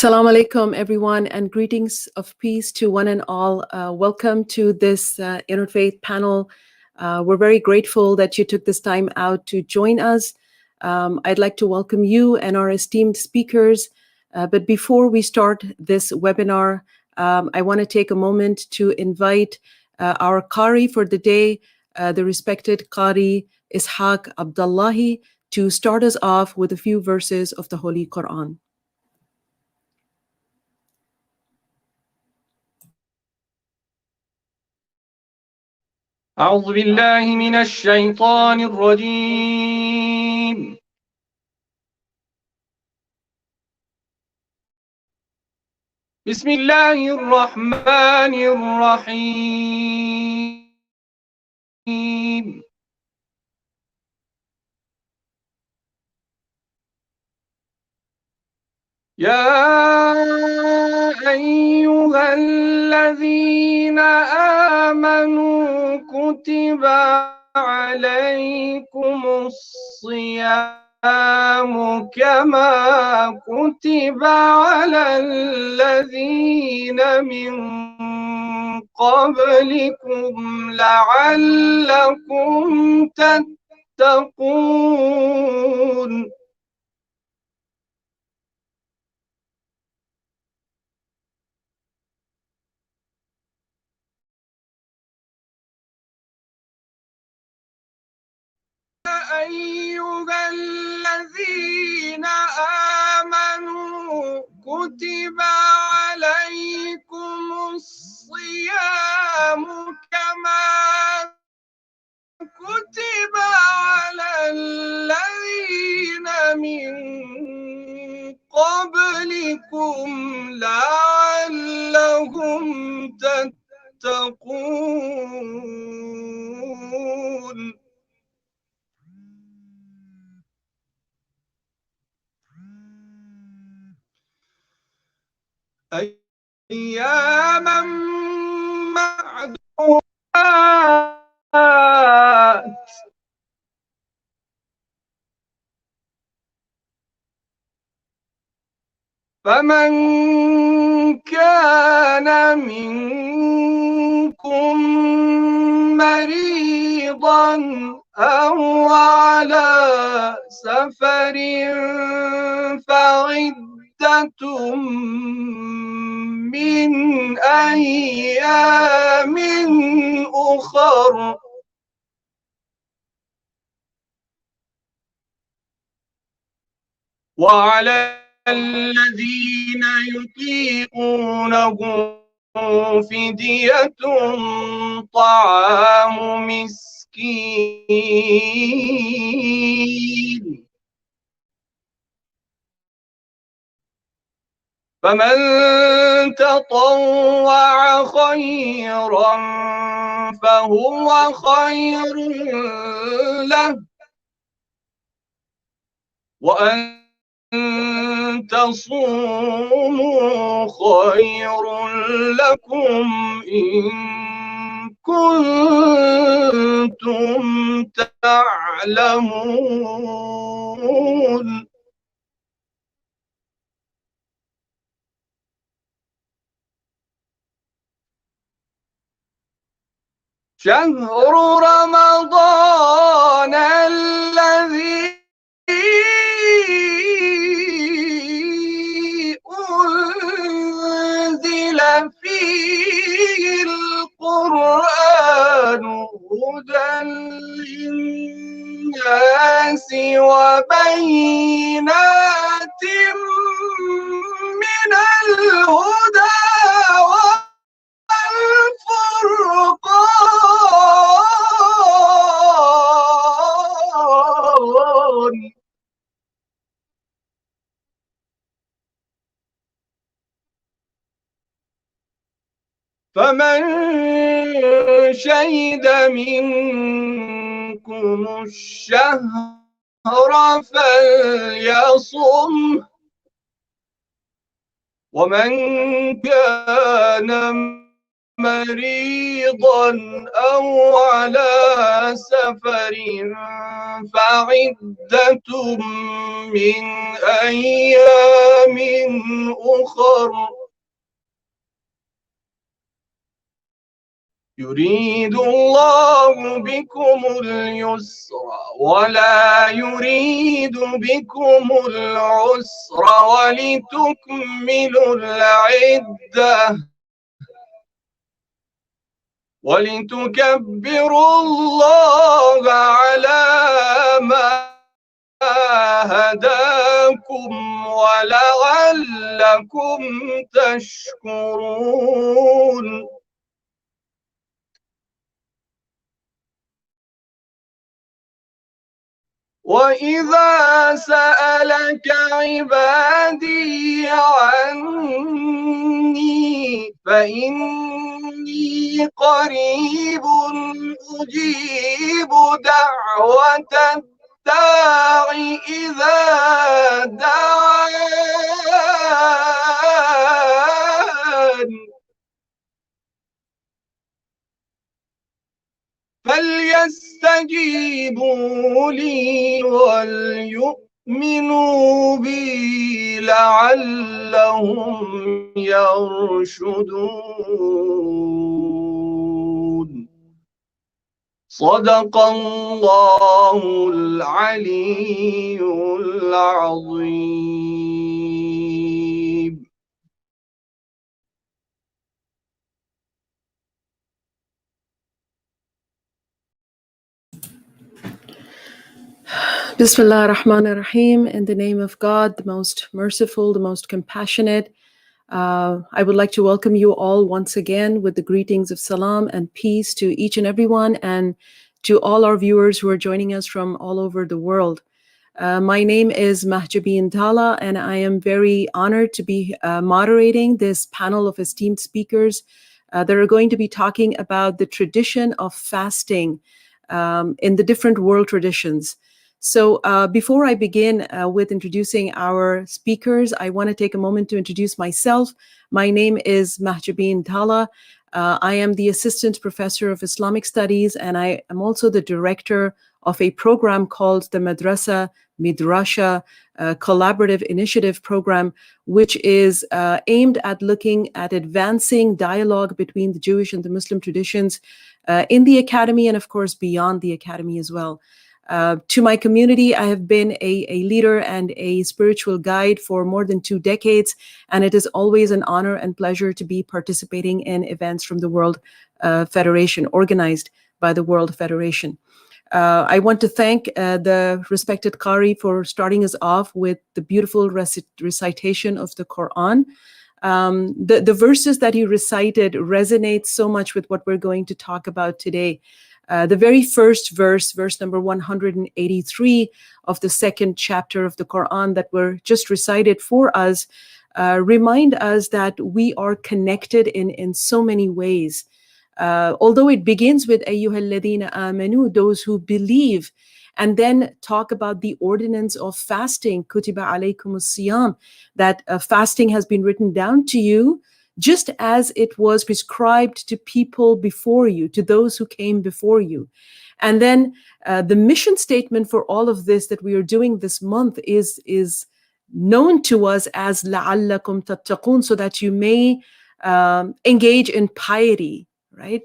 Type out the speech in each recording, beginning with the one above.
Assalamu alaikum, everyone, and greetings of peace to one and all. Welcome to this Interfaith panel. We're very grateful that you took this time out to join us. I'd like to welcome you and our esteemed speakers. But before we start this webinar, I want to take a moment to invite our Qari for the day, the respected Qari Ishaq Abdullahi, to start us off with a few verses of the Holy Quran. أعوذ بالله من الشيطان الرجيم. بسم الله الرحمن الرحيم. يا أيها الذين آمنوا كتب عليكم الصيام كما كتب على الذين من قبلكم لعلكم تتقون. أيها الذين آمنوا كتب عليكم الصيام كما كتب على الذين من قبلكم لعلهم تتقون. أياما معدودات فمن كان منكم مريضا أو على سفر فعدة من أيام أخر. وعلى الذين يطيقونه فدية طعام مسكين فمن تطوع خيرا فهو خير له وأن تصوموا خير لكم إن كنتم تعلمون. شهر رمضان الذي أنزل فيه القرآن هدى للناس وبينات من الهدى والفرقان فمن شهد منكم الشهر فليصم ومن كان مريضا أو على سفر فعدة من أيام أخر يريد الله بكم اليسر ولا يريد بكم العسر ولتكملوا العدة ولتكبروا الله على ما هداكم ولعلكم تشكرون. وإذا سألك عبادي عني فإني قريب أجيب دعوة الداع إذا دعان فليستجيبوا لي وليؤمنوا بي لعلهم يرشدون. صدق الله العلي العظيم. Bismillah ar-Rahman ar-Rahim. In the name of God, the most merciful, the most compassionate. I would like to welcome you all once again with the greetings of salam and peace to each and everyone, and to all our viewers who are joining us from all over the world. My name is Mahjabeen Dhala, and I am very honored to be moderating this panel of esteemed speakers that are going to be talking about the tradition of fasting in the different world traditions. So before I begin with introducing our speakers, I want to take a moment to introduce myself. My name is Mahjabeen Dhala. I am the Assistant Professor of Islamic Studies, and I am also the director of a program called the Madrasa Midrasha Collaborative Initiative Program, which is aimed at looking at advancing dialogue between the Jewish and the Muslim traditions in the academy, and of course beyond the academy as well. To my community, I have been a leader and a spiritual guide for more than 2 decades, and it is always an honor and pleasure to be participating in events from the World Federation, organized by the World Federation. I want to thank the respected Qari for starting us off with the beautiful recitation of the Quran. The verses that he recited resonate so much with what we're going to talk about today. The very first verse, verse number 183 of the second chapter of the Quran that were just recited for us, remind us that we are connected in so many ways. Although it begins with ayyuhalladhina amanu, those who believe, and then talk about the ordinance of fasting, kutiba alaykumus siyam, that fasting has been written down to you, just as it was prescribed to people before you, to those who came before you. And then the mission statement for all of this that we are doing this month is known to us as la'allakum tattaqun, so that you may engage in piety, right?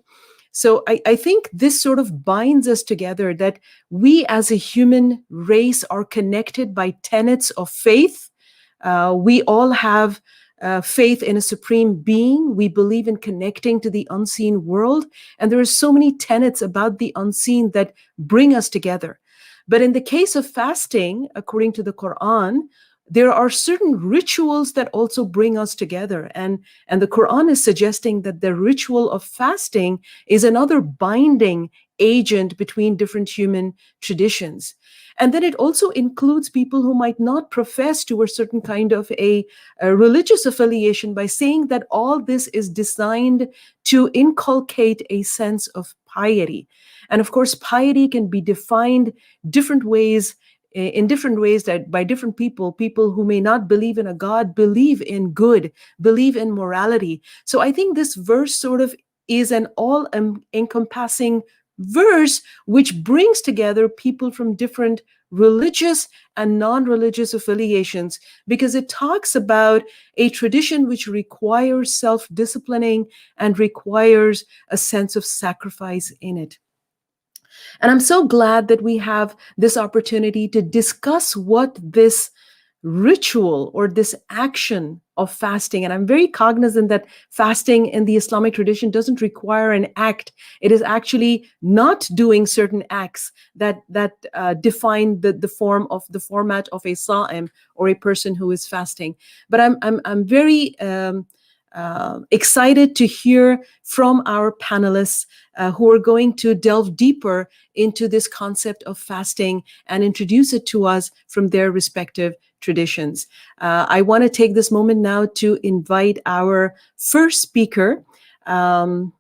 So I think this sort of binds us together, that we as a human race are connected by tenets of faith. We all have faith in a supreme being. We believe in connecting to the unseen world. And there are so many tenets about the unseen that bring us together. But in the case of fasting, according to the Quran, there are certain rituals that also bring us together. And the Quran is suggesting that the ritual of fasting is another binding agent between different human traditions. And then it also includes people who might not profess to a certain kind of a religious affiliation, by saying that all this is designed to inculcate a sense of piety. And of course, piety can be defined different ways, in different ways, that by different people who may not believe in a God believe in good, believe in morality. So I think this verse sort of is an all-encompassing verse which brings together people from different religious and non-religious affiliations, because it talks about a tradition which requires self-disciplining and requires a sense of sacrifice in it. And I'm so glad that we have this opportunity to discuss what this ritual or this action of fasting, and I'm very cognizant that fasting in the Islamic tradition doesn't require an act. It is actually not doing certain acts that define the format of a sa'im, or a person who is fasting. But I'm very excited to hear from our panelists who are going to delve deeper into this concept of fasting and introduce it to us from their respective traditions. I want to take this moment now to invite our first speaker. Our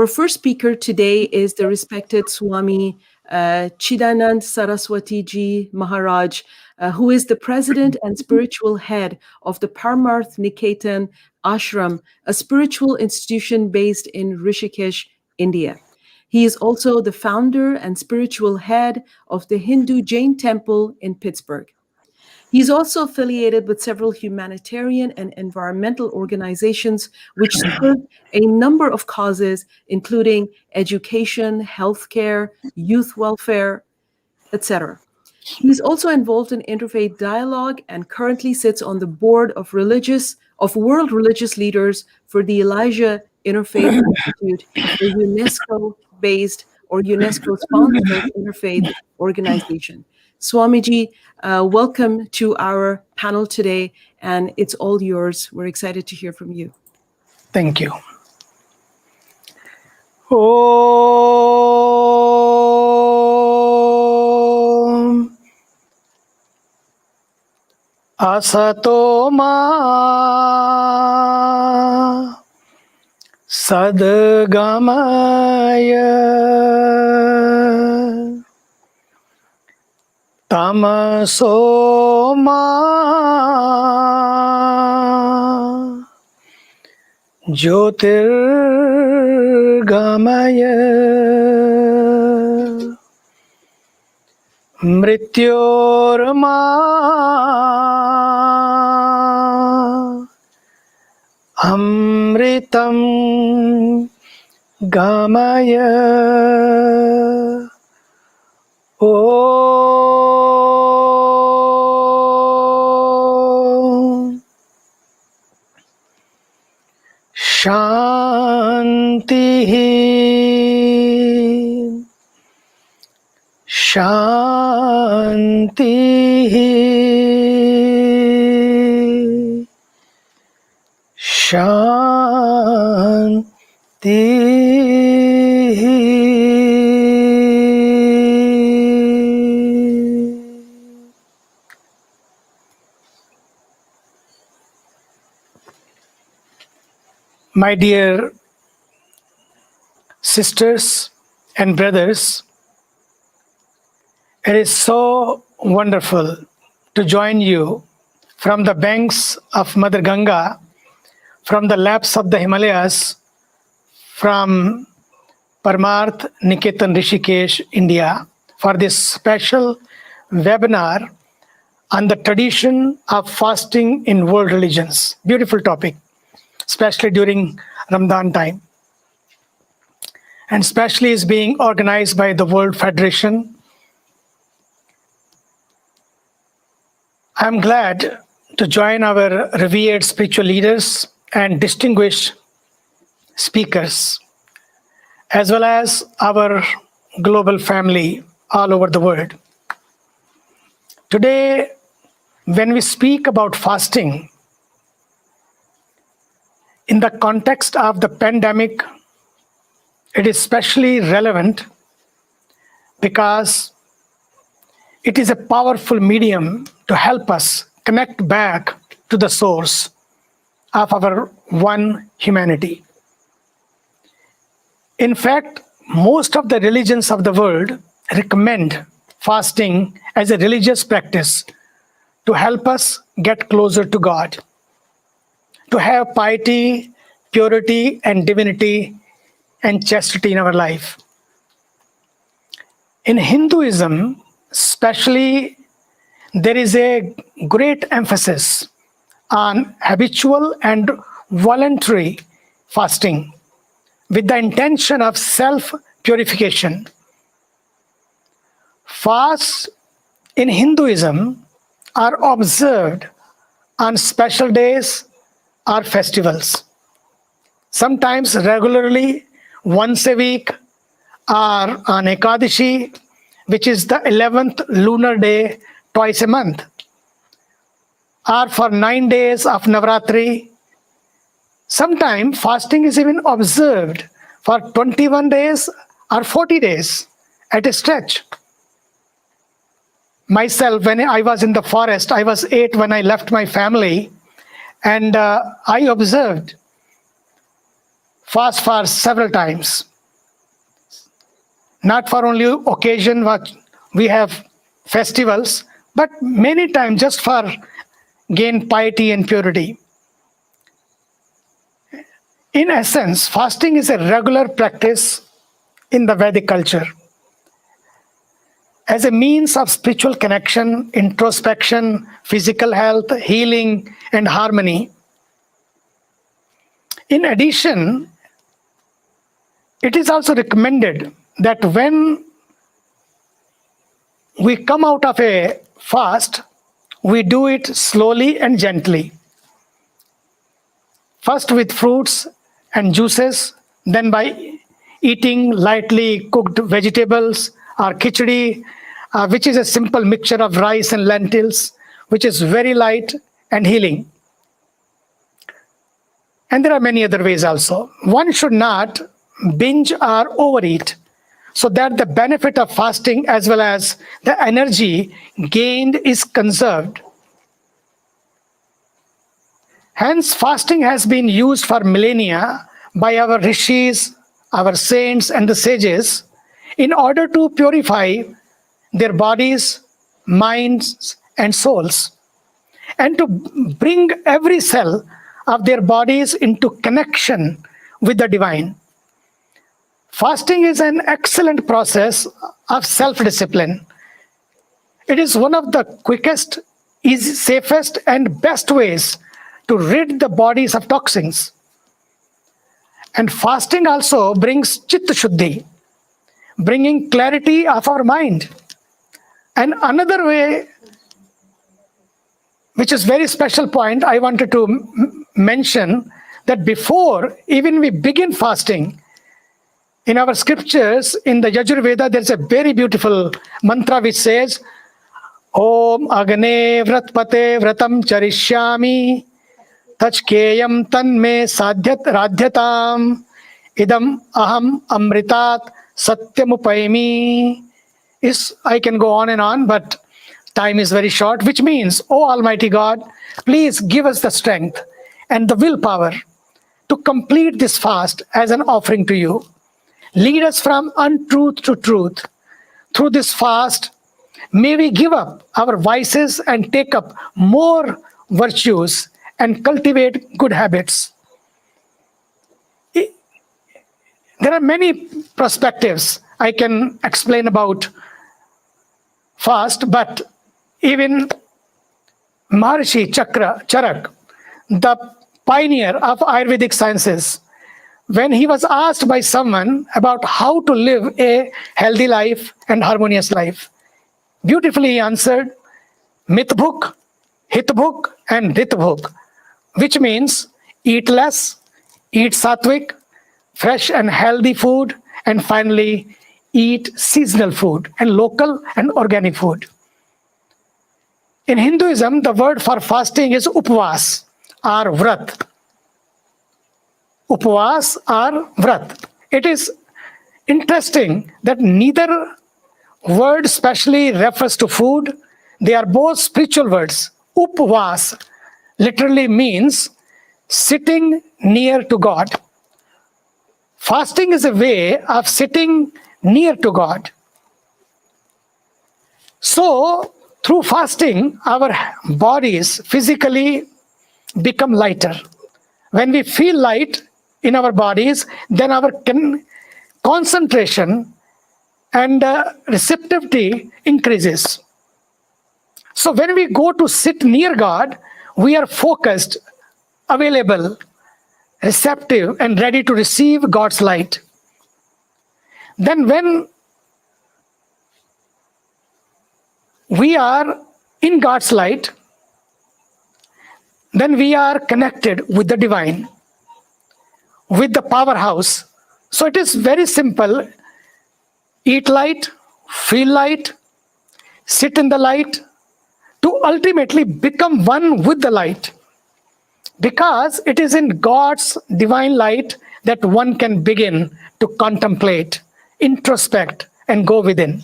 first speaker today is the respected Swami Chidanand Saraswati Ji Maharaj, who is the president and spiritual head of the Parmarth Niketan Ashram, a spiritual institution based in Rishikesh, India. He is also the founder and spiritual head of the Hindu Jain Temple in Pittsburgh. He's also affiliated with several humanitarian and environmental organizations which serve a number of causes, including education, healthcare, youth welfare, etc. He's also involved in interfaith dialogue and currently sits on the board of World Religious Leaders for the Elijah Interfaith Institute, a UNESCO-based or UNESCO-sponsored interfaith organization. Swamiji, welcome to our panel today, and it's all yours. We're excited to hear from you. Thank you. Om Asato Ma Sadgamaya Tamaso Ma Jyotirgamaya Mrityorma Amritam Gamaya Om Shanti Shanti Shanti. My dear sisters and brothers, it is so wonderful to join you from the banks of Mother Ganga, from the laps of the Himalayas, from Parmarth Niketan Rishikesh, India, for this special webinar on the tradition of fasting in world religions. Beautiful topic, especially during Ramadan time. And especially is being organized by the World Federation. I'm glad to join our revered spiritual leaders and distinguished speakers, as well as our global family all over the world. Today, when we speak about fasting, in the context of the pandemic, it is especially relevant because it is a powerful medium to help us connect back to the source of our one humanity. In fact, most of the religions of the world recommend fasting as a religious practice to help us get closer to God, to have piety purity and divinity and chastity in our life. In Hinduism, especially, there is a great emphasis on habitual and voluntary fasting with the intention of self-purification. Fasts in Hinduism are observed on special days or festivals, sometimes regularly once a week or on Ekadashi, which is the 11th lunar day twice a month, or for 9 days of Navratri. Sometimes fasting is even observed for 21 days or 40 days at a stretch. Myself, when I was in the forest, I was 8 when I left my family, and I observed fast for several times. Not for only occasion what we have festivals, but many times just for gain piety and purity. In essence, fasting is a regular practice in the Vedic culture as a means of spiritual connection, introspection, physical health, healing, and harmony. In addition, it is also recommended that when we come out of a fast, we do it slowly and gently. First with fruits and juices, then by eating lightly cooked vegetables or khichdi, which is a simple mixture of rice and lentils, which is very light and healing. And there are many other ways also. One should not binge or overeat, so that the benefit of fasting as well as the energy gained is conserved. Hence, fasting has been used for millennia by our rishis, our saints, and the sages in order to purify their bodies, minds, and souls, and to bring every cell of their bodies into connection with the divine. Fasting is an excellent process of self-discipline. It is one of the quickest, safest, and best ways to rid the bodies of toxins. And fasting also brings chitta shuddhi, bringing clarity of our mind. And another way, which is very special point, I wanted to mention that before even we begin fasting, in our scriptures, in the Yajurveda, there's a very beautiful mantra which says, Om Agne Vratpate Vratam Charishyami Tachkeyam Tanme Sadhyat Radhyatam Idam Aham Amritat Satyamupaimi. I can go on and on, but time is very short, which means, O Almighty God, please give us the strength and the willpower to complete this fast as an offering to you. Lead us from untruth to truth. Through this fast, may we give up our vices and take up more virtues and cultivate good habits. There are many perspectives I can explain about fast, but even Maharishi Charak, the pioneer of Ayurvedic sciences, when he was asked by someone about how to live a healthy life and harmonious life, beautifully he answered, Mitbhuk, Hitbhuk, and Ritbhuk, which means eat less, eat sattvic, fresh and healthy food, and finally eat seasonal food and local and organic food. In Hinduism, the word for fasting is upvas or vrat. Upvas or vrat. It is interesting that neither word specially refers to food. They are both spiritual words. Upvas literally means sitting near to God. Fasting is a way of sitting near to God. So, through fasting, our bodies physically become lighter. When we feel light, in our bodies, then our concentration and receptivity increases. So when we go to sit near God, we are focused, available, receptive, and ready to receive God's light. Then when we are in God's light, then we are connected with the divine, with the powerhouse. So it is very simple. Eat light, feel light, sit in the light, to ultimately become one with the light. Because it is in God's divine light that one can begin to contemplate, introspect, and go within.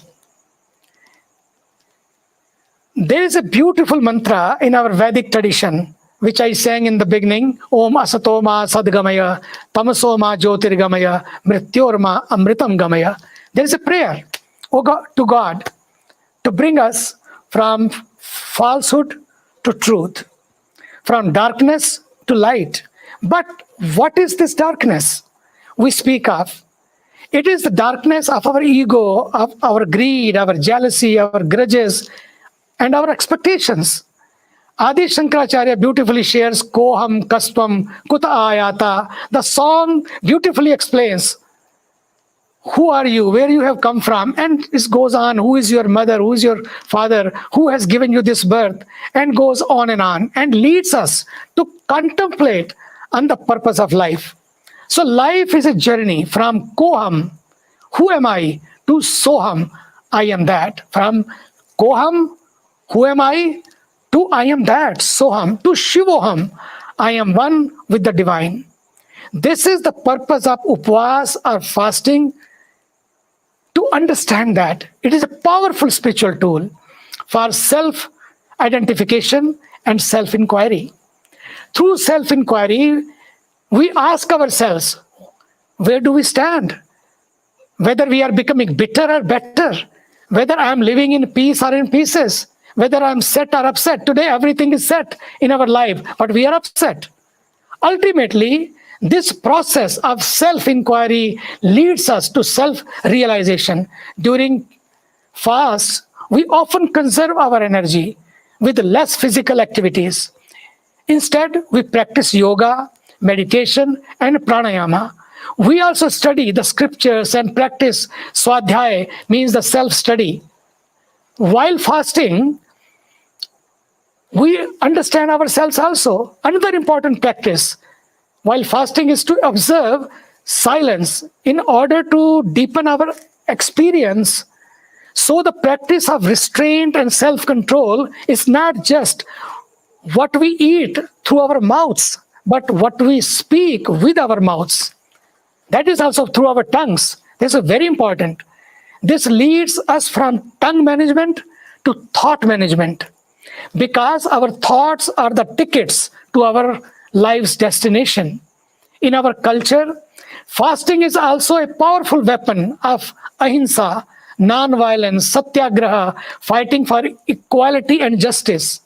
There is a beautiful mantra in our Vedic tradition, which I sang in the beginning, Om Asatoma Sadgamaya, Tamasoma Jyotirgamaya, Mrityorma Amritam Gamaya. There is a prayer to God to bring us from falsehood to truth, from darkness to light. But what is this darkness we speak of? It is the darkness of our ego, of our greed, our jealousy, our grudges, and our expectations. Adi Shankaracharya beautifully shares Koham Kastvam Kuta Ayata. The song beautifully explains who are you, where you have come from, and it goes on, who is your mother, who is your father, who has given you this birth, and goes on, and leads us to contemplate on the purpose of life. So life is a journey from Koham, who am I, to Soham, I am that. From Koham, who am I, to I am that, Soham, to Shivoham, I am one with the divine. This is the purpose of Upvas or fasting, to understand that it is a powerful spiritual tool for self-identification and self-inquiry. Through self-inquiry, we ask ourselves, where do we stand? Whether we are becoming bitter or better, whether I am living in peace or in pieces, whether I am set or upset. Today, everything is set in our life, but we are upset. Ultimately, this process of self-inquiry leads us to self-realization. During fast, we often conserve our energy with less physical activities. Instead, we practice yoga, meditation, and pranayama. We also study the scriptures and practice swadhyaya, means the self-study. While fasting, we understand ourselves also. Another important practice while fasting is to observe silence in order to deepen our experience. So the practice of restraint and self-control is not just what we eat through our mouths, but what we speak with our mouths. That is also through our tongues. This is very important. This leads us from tongue management to thought management, because our thoughts are the tickets to our life's destination. In our culture, fasting is also a powerful weapon of ahimsa, non-violence, satyagraha, fighting for equality and justice.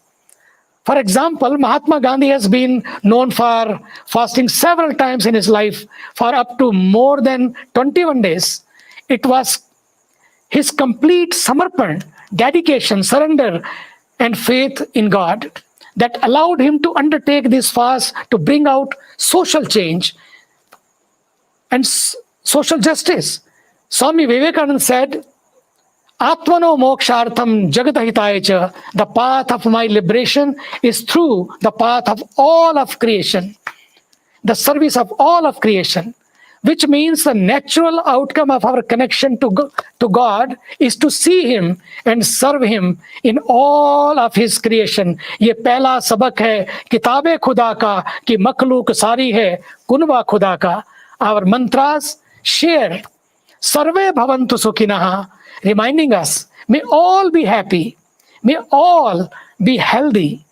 For example, Mahatma Gandhi has been known for fasting several times in his life for up to more than 21 days. It was his complete samarpan, dedication, surrender, and faith in God that allowed him to undertake this fast to bring out social change and social justice. Swami Vivekananda said, Atmano mokshartham jagatahitaya cha, the path of my liberation is through the path of all of creation, the service of all of creation, which means the natural outcome of our connection to God is to see Him and serve Him in all of His creation. ये पहला सबक है किताबे खुदा का कि मखलूक सारी है कुनबा खुदा का. Our mantras share Sarve bhavantu sukhinah, reminding us, may all be happy, may all be healthy.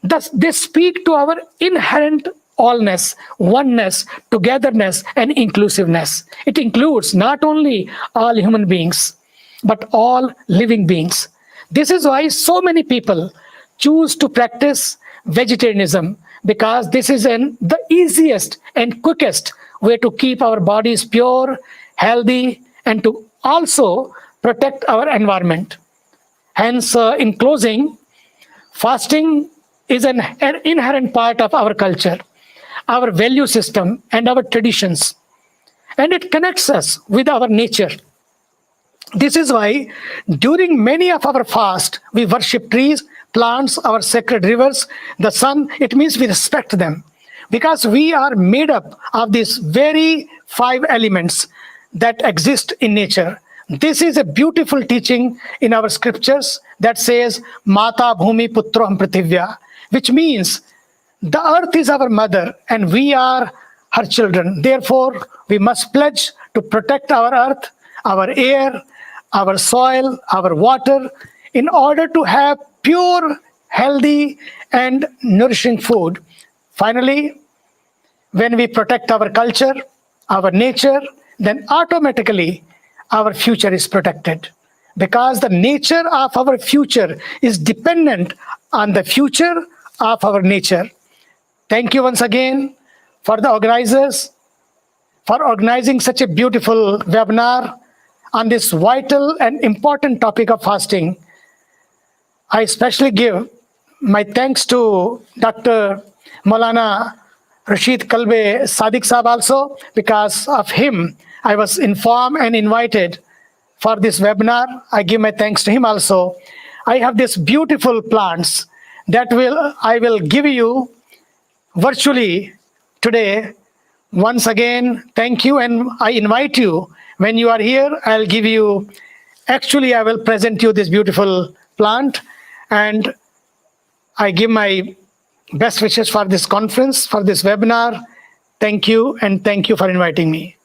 Thus, they speak to our inherent allness, oneness, togetherness, and inclusiveness. It includes not only all human beings, but all living beings. This is why so many people choose to practice vegetarianism, because this is the easiest and quickest way to keep our bodies pure, healthy, and to also protect our environment. Hence, in closing, fasting is an inherent part of our culture, our value system, and our traditions, and it connects us with our nature. This is why during many of our fast, we worship trees, plants, our sacred rivers, the sun. It means we respect them because we are made up of these very 5 elements that exist in nature. This is a beautiful teaching in our scriptures that says, Mata Bhumi Putroham Prithivya, which means the earth is our mother and we are her children. Therefore, we must pledge to protect our earth, our air, our soil, our water, in order to have pure, healthy, and nourishing food. Finally, when we protect our culture, our nature, then automatically our future is protected, because the nature of our future is dependent on the future of our nature. Thank you once again for the organizers for organizing such a beautiful webinar on this vital and important topic of fasting. I especially give my thanks to Dr. Maulana Rashid Kalbe Sadiq Saab also. Because of him, I was informed and invited for this webinar. I give my thanks to him also. I have these beautiful plants that I will give you virtually today. Once again, thank you, and I invite you, when you are here, I'll give you, actually I will present you this beautiful plant, and I give my best wishes for this conference, for this webinar. Thank you, and thank you for inviting me.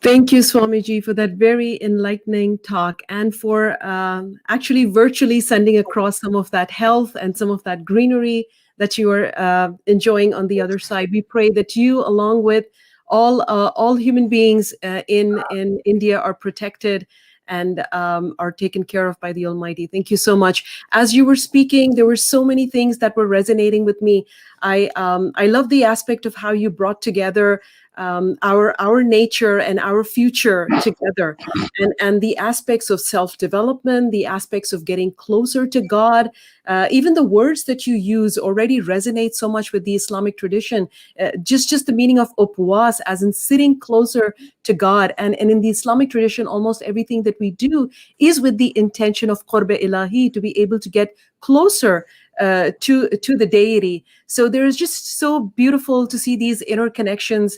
Thank you, Swamiji, for that very enlightening talk, and for actually virtually sending across some of that health and some of that greenery that you are enjoying on the other side. We pray that you, along with all human beings in India, are protected and are taken care of by the Almighty. Thank you so much. As you were speaking, there were so many things that were resonating with me. I love the aspect of how you brought together our nature and our future together, and the aspects of self-development, the aspects of getting closer to God. Even the words that you use already resonate so much with the Islamic tradition. Just the meaning of upwas, as in sitting closer to God. And in the Islamic tradition, almost everything that we do is with the intention of qurb ilahi, to be able to get closer to the deity. So there is just so beautiful to see these interconnections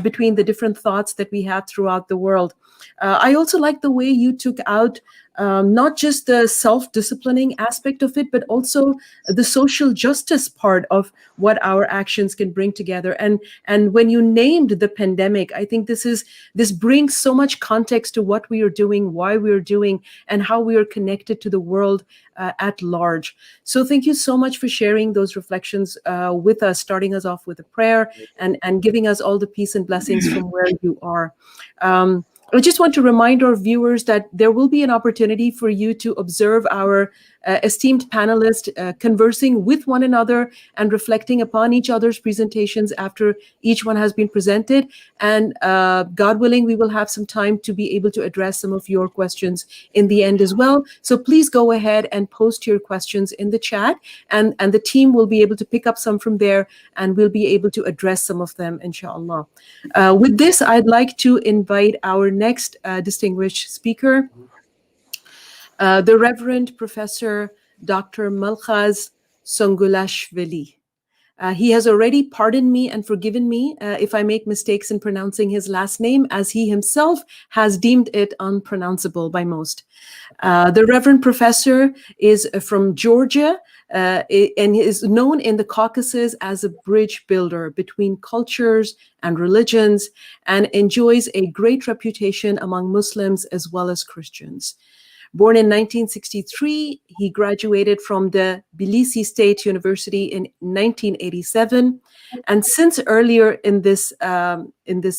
between the different thoughts that we have throughout the world. I also like the way you took out not just the self-disciplining aspect of it, but also the social justice part of what our actions can bring together. And when you named the pandemic, I think this brings so much context to what we are doing, why we are doing, and how we are connected to the world at large. So thank you so much for sharing those reflections with us, starting us off with a prayer and giving us all the peace and blessings from where you are. I just want to remind our viewers that there will be an opportunity for you to observe our esteemed panelists conversing with one another and reflecting upon each other's presentations after each one has been presented. And God willing, we will have some time to be able to address some of your questions in the end as well. So please go ahead and post your questions in the chat, and the team will be able to pick up some from there, and we'll be able to address some of them, inshallah. With this, I'd like to invite our next distinguished speaker, the Reverend Professor Dr. Malkhaz Songulashvili. He has already pardoned me and forgiven me if I make mistakes in pronouncing his last name, as he himself has deemed it unpronounceable by most. The Reverend Professor is from Georgia and is known in the Caucasus as a bridge builder between cultures and religions, and enjoys a great reputation among Muslims as well as Christians. Born in 1963, he graduated from the Tbilisi State University in 1987. And since earlier in this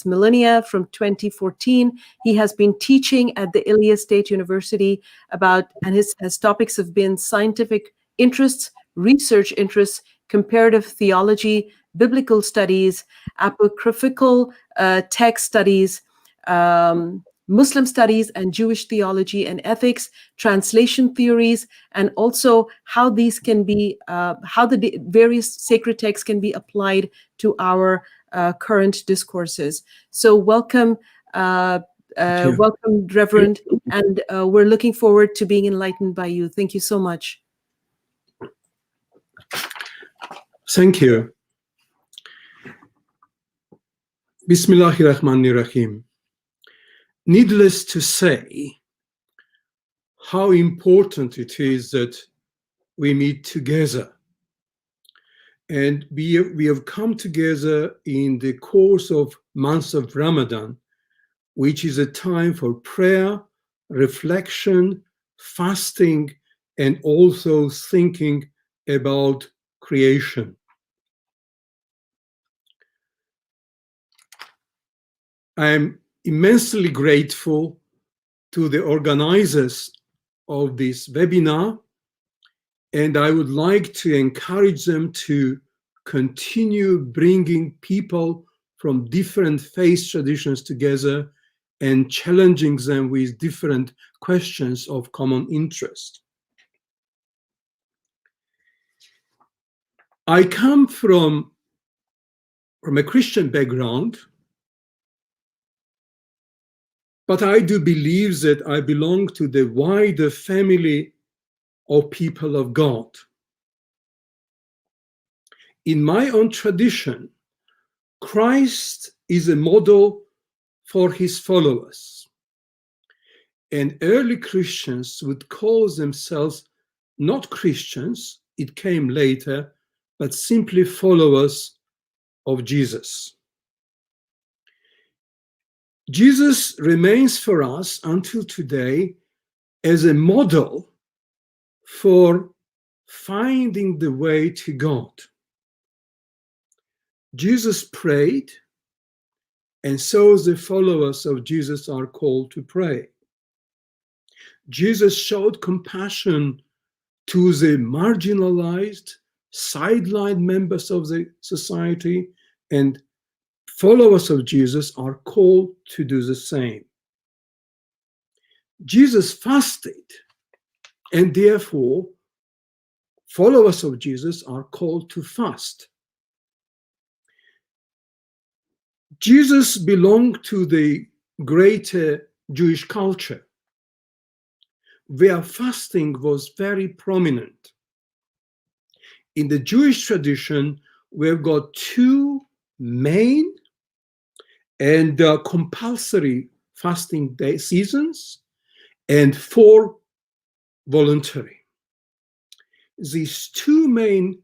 millennia, from 2014, he has been teaching at the Ilia State University and his topics have been scientific interests, research interests, comparative theology, biblical studies, apocryphal text studies, Muslim studies and Jewish theology and ethics, translation theories, and also how these can be, how the various sacred texts can be applied to our current discourses. So welcome, welcome, Reverend, and we're looking forward to being enlightened by you. Thank you so much. Thank you. Bismillahirrahmanirrahim. Needless to say, how important it is that we meet together. And we have come together in the course of months of Ramadan, which is a time for prayer, reflection, fasting, and also thinking about creation. I'm immensely grateful to the organizers of this webinar, and I would like to encourage them to continue bringing people from different faith traditions together and challenging them with different questions of common interest. I come from a Christian background, but I do believe that I belong to the wider family of people of God. In my own tradition, Christ is a model for his followers. And early Christians would call themselves not Christians, it came later, but simply followers of Jesus. Jesus remains for us until today as a model for finding the way to God. Jesus prayed, and so the followers of Jesus are called to pray. Jesus showed compassion to the marginalized, sidelined members of the society, and followers of Jesus are called to do the same. Jesus fasted, and therefore followers of Jesus are called to fast. Jesus belonged to the greater Jewish culture, where fasting was very prominent. In the Jewish tradition, we've got two main and compulsory fasting day seasons and 4 voluntary. These two main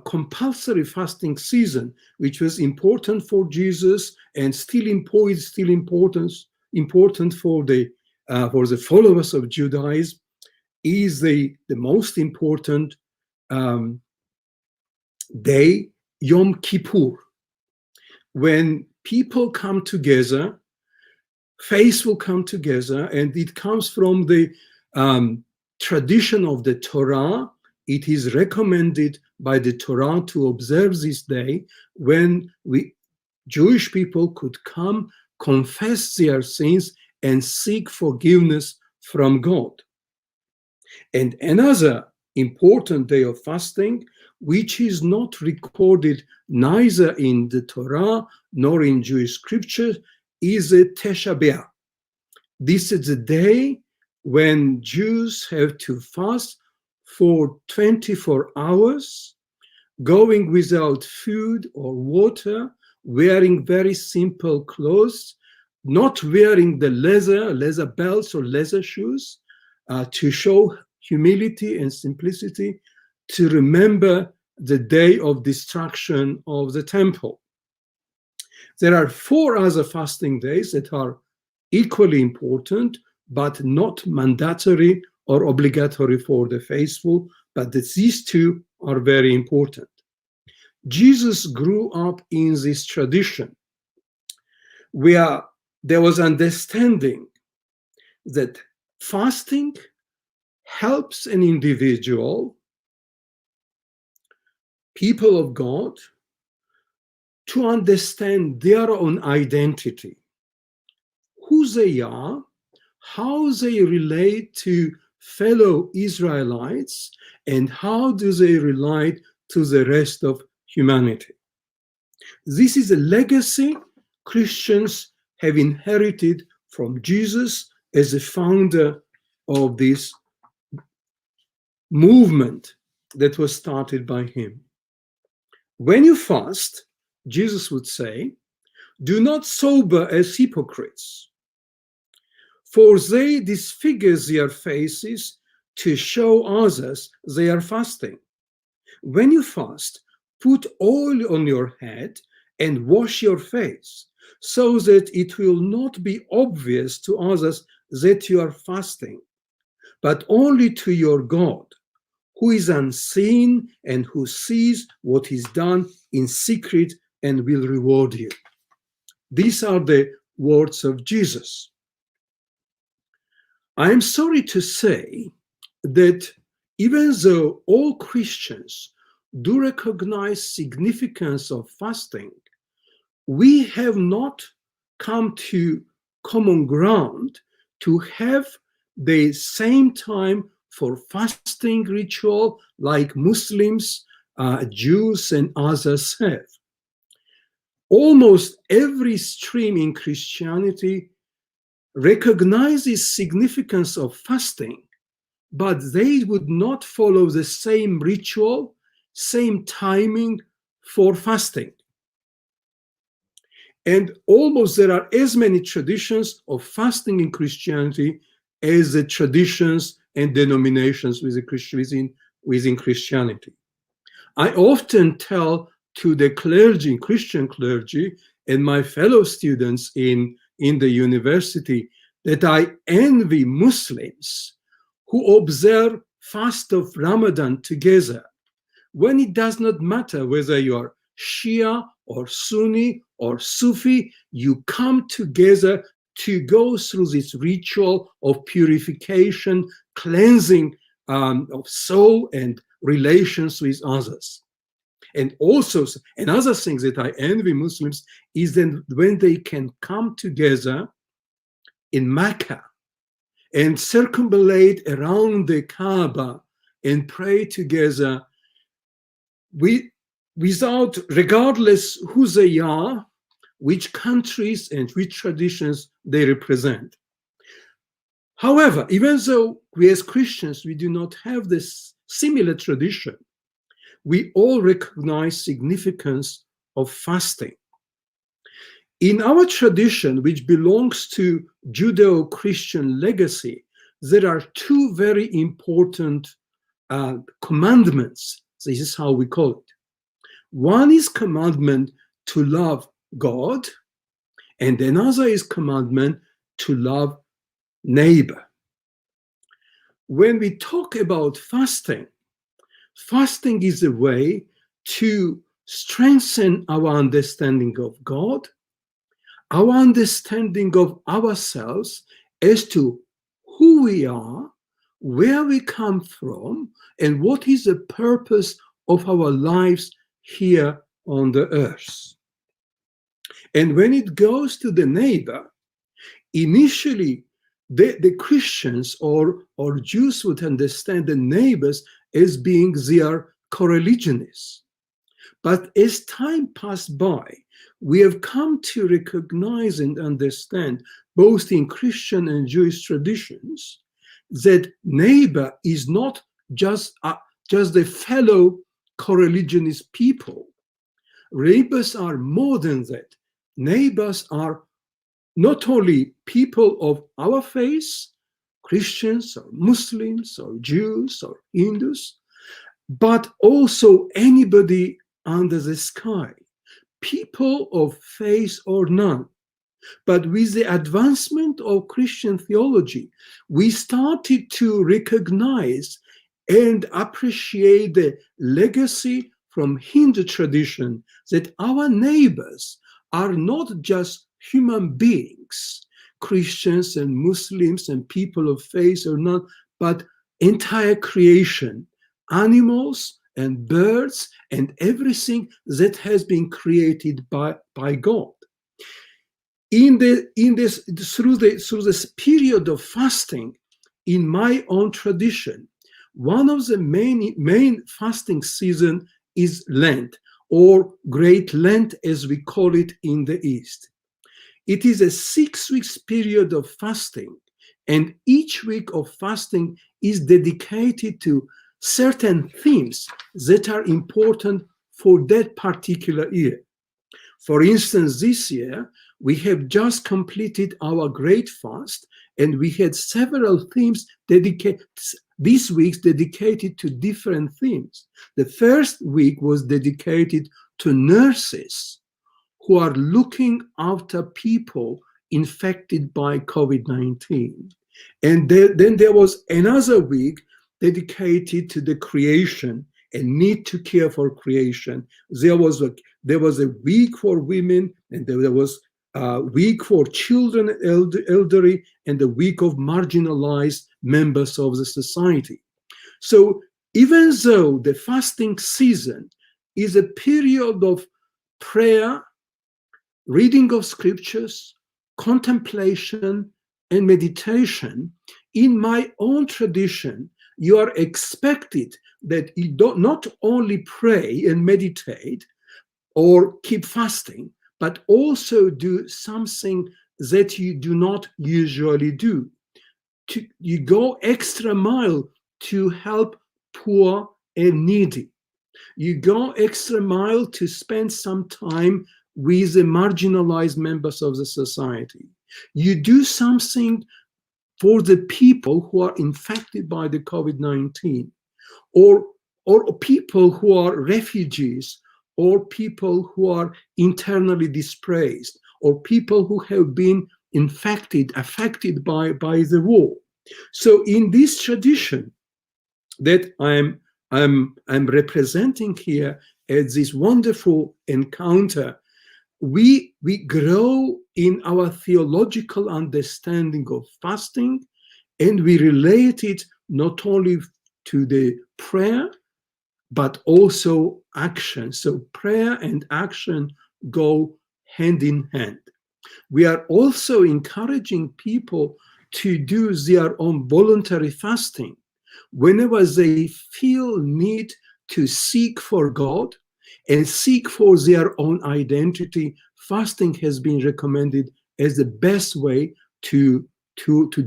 compulsory fasting season, which was important for Jesus and still important for the followers of Judaism, is the most important day, Yom Kippur, when people come together, faith will come together, and it comes from the tradition of the Torah. It is recommended by the Torah to observe this day when Jewish people could come, confess their sins, and seek forgiveness from God. And another important day of fasting, which is not recorded neither in the Torah nor in Jewish scripture, is a Tisha B'Av. This is the day when Jews have to fast for 24 hours, going without food or water, wearing very simple clothes, not wearing the leather belts or leather shoes, to show humility and simplicity, to remember the day of destruction of the temple. There are 4 other fasting days that are equally important. but not mandatory or obligatory for the faithful, but that these two are very important. Jesus grew up in this tradition where there was understanding that fasting helps an individual, people of God, to understand their own identity, who they are, how they relate to fellow Israelites, and how do they relate to the rest of humanity. This is a legacy Christians have inherited from Jesus as the founder of this movement that was started by him. When you fast, Jesus would say, do not sober as hypocrites, for they disfigure their faces to show others they are fasting. When you fast, put oil on your head and wash your face, so that it will not be obvious to others that you are fasting, but only to your God, who is unseen and who sees what is done in secret and will reward you. These are the words of Jesus. I am sorry to say that even though all Christians do recognize significance of fasting, we have not come to common ground to have the same time for fasting ritual like Muslims, Jews, and others have. Almost every stream in Christianity recognizes significance of fasting, but they would not follow the same ritual, same timing for fasting. And almost there are as many traditions of fasting in Christianity as the traditions and denominations within Christianity. I often tell to the clergy, Christian clergy, and my fellow students in the university that I envy Muslims who observe fast of Ramadan together, when it does not matter whether you are Shia or Sunni or Sufi, you come together to go through this ritual of purification, cleansing of soul and relations with others. And also, another thing that I envy Muslims is that when they can come together in Mecca and circumambulate around the Kaaba and pray together, without, regardless who they are, which countries and which traditions they represent. However, even though we as Christians, we do not have this similar tradition, we all recognize significance of fasting. In our tradition, which belongs to Judeo-Christian legacy, there are two very important commandments. This is how we call it. One is commandment to love God, and another is commandment to love neighbor. When we talk about fasting, fasting is a way to strengthen our understanding of God, our understanding of ourselves as to who we are, where we come from, and what is the purpose of our lives here on the earth. And when it goes to the neighbor, initially the Christians or Jews would understand the neighbors as being their co-religionists. But as time passed by, we have come to recognize and understand, both in Christian and Jewish traditions, that neighbor is not just the fellow co-religionist people. Neighbors are more than that. Neighbors are not only people of our faith, Christians or Muslims or Jews or Hindus, but also anybody under the sky, people of faith or none. But with the advancement of Christian theology, we started to recognize and appreciate the legacy from Hindu tradition that our neighbors are not just human beings, Christians and Muslims and people of faith or not, but entire creation, animals and birds and everything that has been created by God. Through this period of fasting, in my own tradition, one of the main fasting season is Lent, or Great Lent as we call it in the East. It is a 6 weeks period of fasting, and each week of fasting is dedicated to certain themes that are important for that particular year. For instance, this year, we have just completed our Great Fast, and we had several themes these weeks dedicated to different themes. The first week was dedicated to nurses who are looking after people infected by COVID-19. And then there was another week dedicated to the creation and need to care for creation. There was a week for women, and there was a week for children, elderly, and a week of marginalized members of the society. So even though the fasting season is a period of prayer, reading of scriptures, contemplation, and meditation, in my own tradition, you are expected that you don't not only pray and meditate or keep fasting, but also do something that you do not usually do. You go extra mile to help poor and needy. You go extra mile to spend some time with the marginalized members of the society. You do something for the people who are infected by the COVID-19, or people who are refugees, or people who are internally displaced, or people who have been affected by the war. So in this tradition that I'm representing here as this wonderful encounter, we grow in our theological understanding of fasting, and we relate it not only to the prayer, but also action. So prayer and action go hand in hand. We are also encouraging people to do their own voluntary fasting whenever they feel need to seek for God and seek for their own identity. Fasting has been recommended as the best way to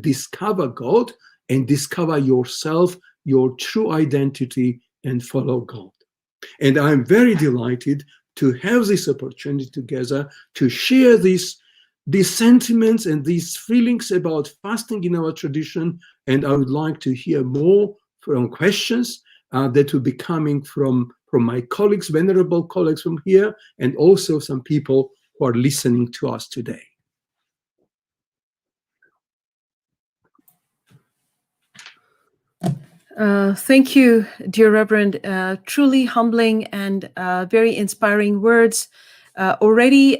discover God and discover yourself, your true identity, and follow God. And I'm very delighted to have this opportunity together to share these sentiments and these feelings about fasting in our tradition. And I would like to hear more from questions that will be coming from my colleagues, venerable colleagues from here, and also some people who are listening to us today. Thank you, dear Reverend. Truly humbling and very inspiring words. Already,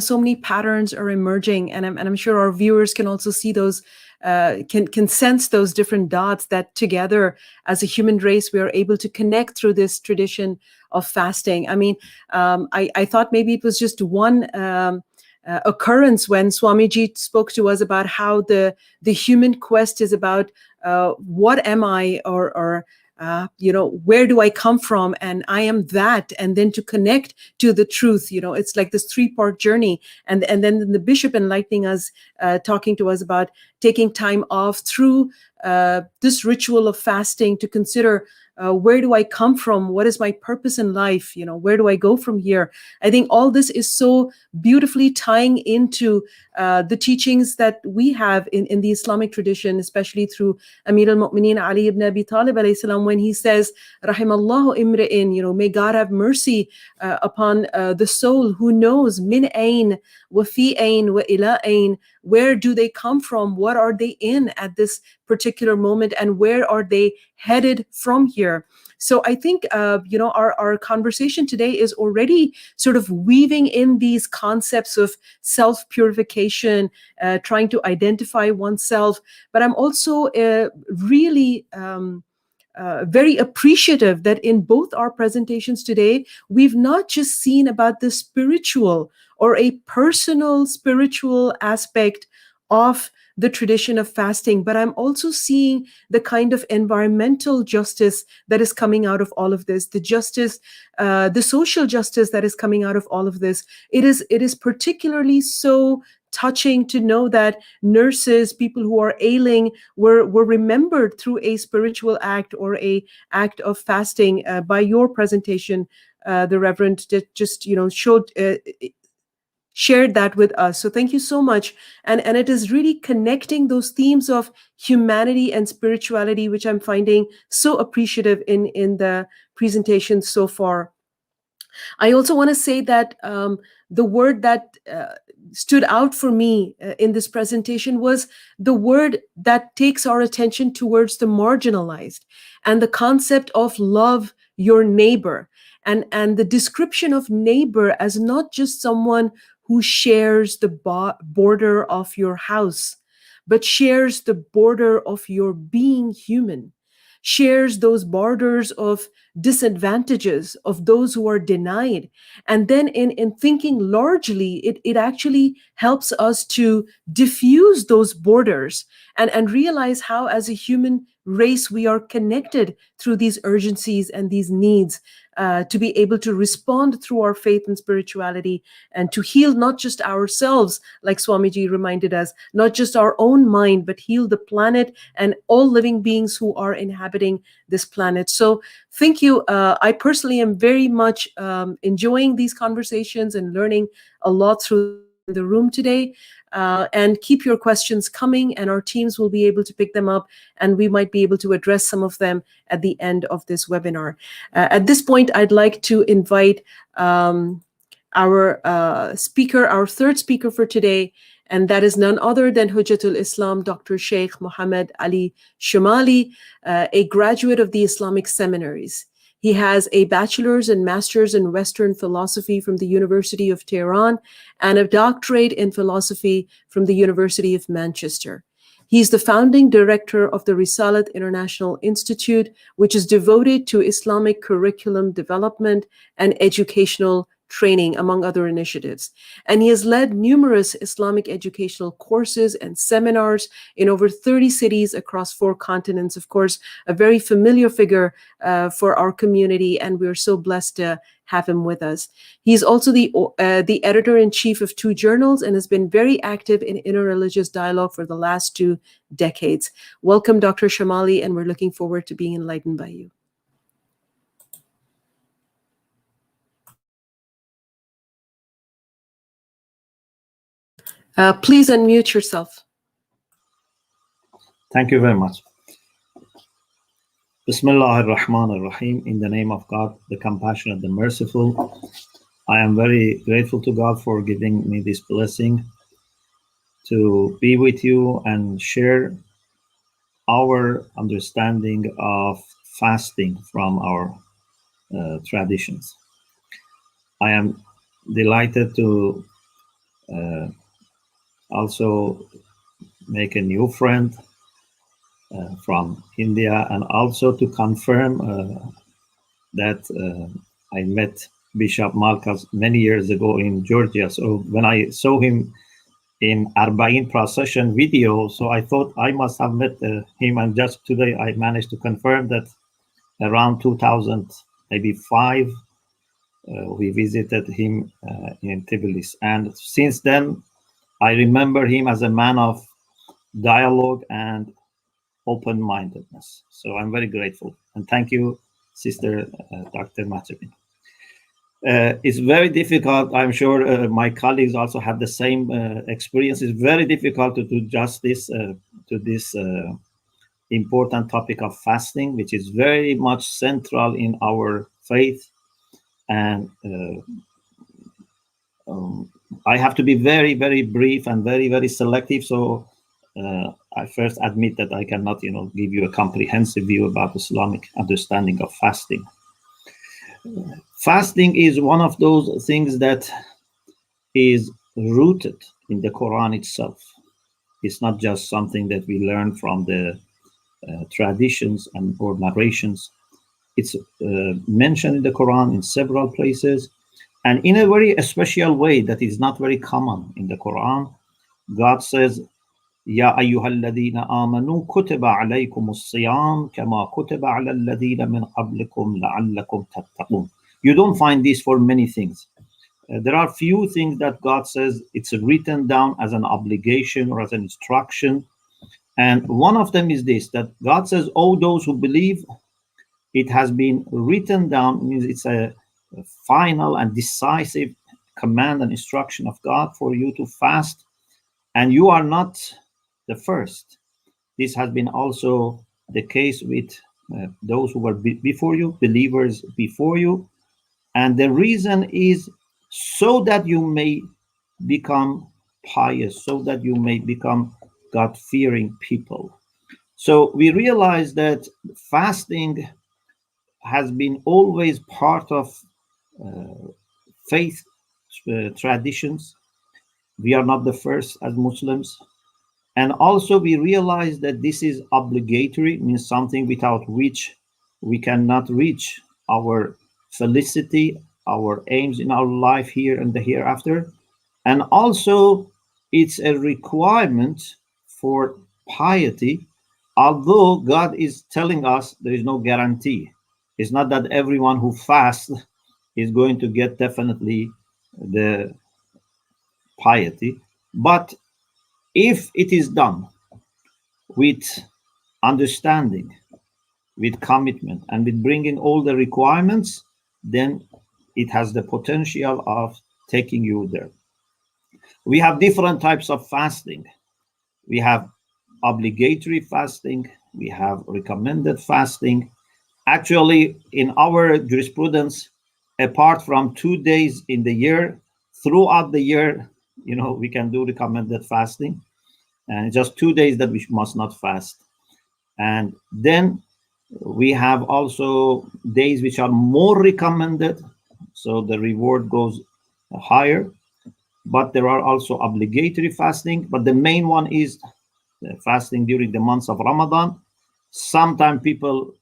so many patterns are emerging, and I'm sure our viewers can also see those, can sense those different dots that together, as a human race, we are able to connect through this tradition of fasting. I mean, I thought maybe it was just one occurrence when Swamiji spoke to us about how the human quest is about what am I, or where do I come from, and I am that, and then to connect to the truth. It's like this 3-part journey, and then the bishop enlightening us, talking to us about taking time off through this ritual of fasting to consider where do I come from? What is my purpose in life? Where do I go from here? I think all this is so beautifully tying into the teachings that we have in the Islamic tradition, especially through Amir al-Mu'mineen Ali ibn Abi Talib alayhi salam, when he says, Rahimallahu imri'in, may God have mercy upon the soul who knows min ain wa fi ain wa ila ain, where do they come from? What are they in at this particular moment? And where are they headed from here? So I think, our conversation today is already sort of weaving in these concepts of self-purification, trying to identify oneself. But I'm also really very appreciative that in both our presentations today, we've not just seen about the spiritual or a personal spiritual aspect of the tradition of fasting, but I'm also seeing the kind of environmental justice that is coming out of all of this, the justice, the social justice that is coming out of all of this. It is particularly so touching to know that nurses, people who are ailing, were remembered through a spiritual act or a act of fasting. By your presentation, the Reverend just shared that with us. So thank you so much. And it is really connecting those themes of humanity and spirituality, which I'm finding so appreciative in the presentation so far. I also want to say that the word that stood out for me in this presentation was the word that takes our attention towards the marginalized and the concept of love your neighbor, and the description of neighbor as not just someone who shares the border of your house, but shares the border of your being human, shares those borders of disadvantages of those who are denied. And then in thinking largely, it actually helps us to diffuse those borders and realize how as a human race we are connected through these urgencies and these needs, to be able to respond through our faith and spirituality, and to heal not just ourselves, like Swamiji reminded us, not just our own mind, but heal the planet and all living beings who are inhabiting this planet. So thank you. I personally am very much enjoying these conversations and learning a lot through the room today. And keep your questions coming, and our teams will be able to pick them up, and we might be able to address some of them at the end of this webinar. At this point, I'd like to invite our speaker, our third speaker for today, and that is none other than Hujjatul Islam, Dr. Shaykh Mohammad Ali Shomali, a graduate of the Islamic seminaries. He has a bachelor's and master's in Western philosophy from the University of Tehran and a doctorate in philosophy from the University of Manchester. He's the founding director of the Risalat International Institute, which is devoted to Islamic curriculum development and educational training, among other initiatives. And he has led numerous Islamic educational courses and seminars in over 30 cities across 4 continents. Of course, a very familiar figure for our community, and we're so blessed to have him with us. He's also the editor-in-chief of 2 journals and has been very active in interreligious dialogue for the last 2 decades. Welcome, Dr. Shomali, and we're looking forward to being enlightened by you. Please unmute yourself. Thank you very much. Bismillah ar-Rahman ar-Rahim. In the name of God, the compassionate, the merciful. I am very grateful to God for giving me this blessing to be with you and share our understanding of fasting from our traditions. I am delighted to also make a new friend from India, and also to confirm that I met Bishop Malkhaz many years ago in Georgia. So when I saw him in Arba'in procession video, so I thought I must have met him, and just today I managed to confirm that around 2000, maybe 5, we visited him in Tbilisi. And since then, I remember him as a man of dialogue and open-mindedness. So I'm very grateful. And thank you, Sister Dr. Mahjabeen. It's very difficult. I'm sure my colleagues also have the same experience. It's very difficult to do justice to this important topic of fasting, which is very much central in our faith. And I have to be very, very brief and very, very selective. So I first admit that I cannot, give you a comprehensive view about Islamic understanding of fasting. Fasting is one of those things that is rooted in the Quran itself. It's not just something that we learn from the traditions or narrations. It's mentioned in the Quran in several places, and in a very special way that is not very common in the Quran. God says, يا أيها الذين آمنوا كتب عليكم الصيام كما كتب على الذين من قبلكم لعلكم تتقون. You don't find this for many things. There are few things that God says it's written down as an obligation or as an instruction. And one of them is this, that God says, all those who believe, it has been written down, means it's a final and decisive command and instruction of God for you to fast. And you are not the first. This has been also the case with those who were before you, believers before you. And the reason is so that you may become pious, so that you may become God-fearing people. So we realize that fasting has been always part of faith traditions. We are not the first as Muslims. And also we realize that this is obligatory, means something without which we cannot reach our felicity, our aims in our life here and the hereafter. And also it's a requirement for piety, although God is telling us there is no guarantee. It's not that everyone who fasts is going to get definitely the piety, but if it is done with understanding, with commitment, and with bringing all the requirements, then it has the potential of taking you there. We have different types of fasting. We have obligatory fasting. We have recommended fasting. Actually, in our jurisprudence, apart from 2 days in the year, throughout the year, we can do recommended fasting. And just 2 days that we must not fast. And then we have also days which are more recommended, so the reward goes higher. But there are also obligatory fasting, but the main one is fasting during the months of Ramadan. Sometimes people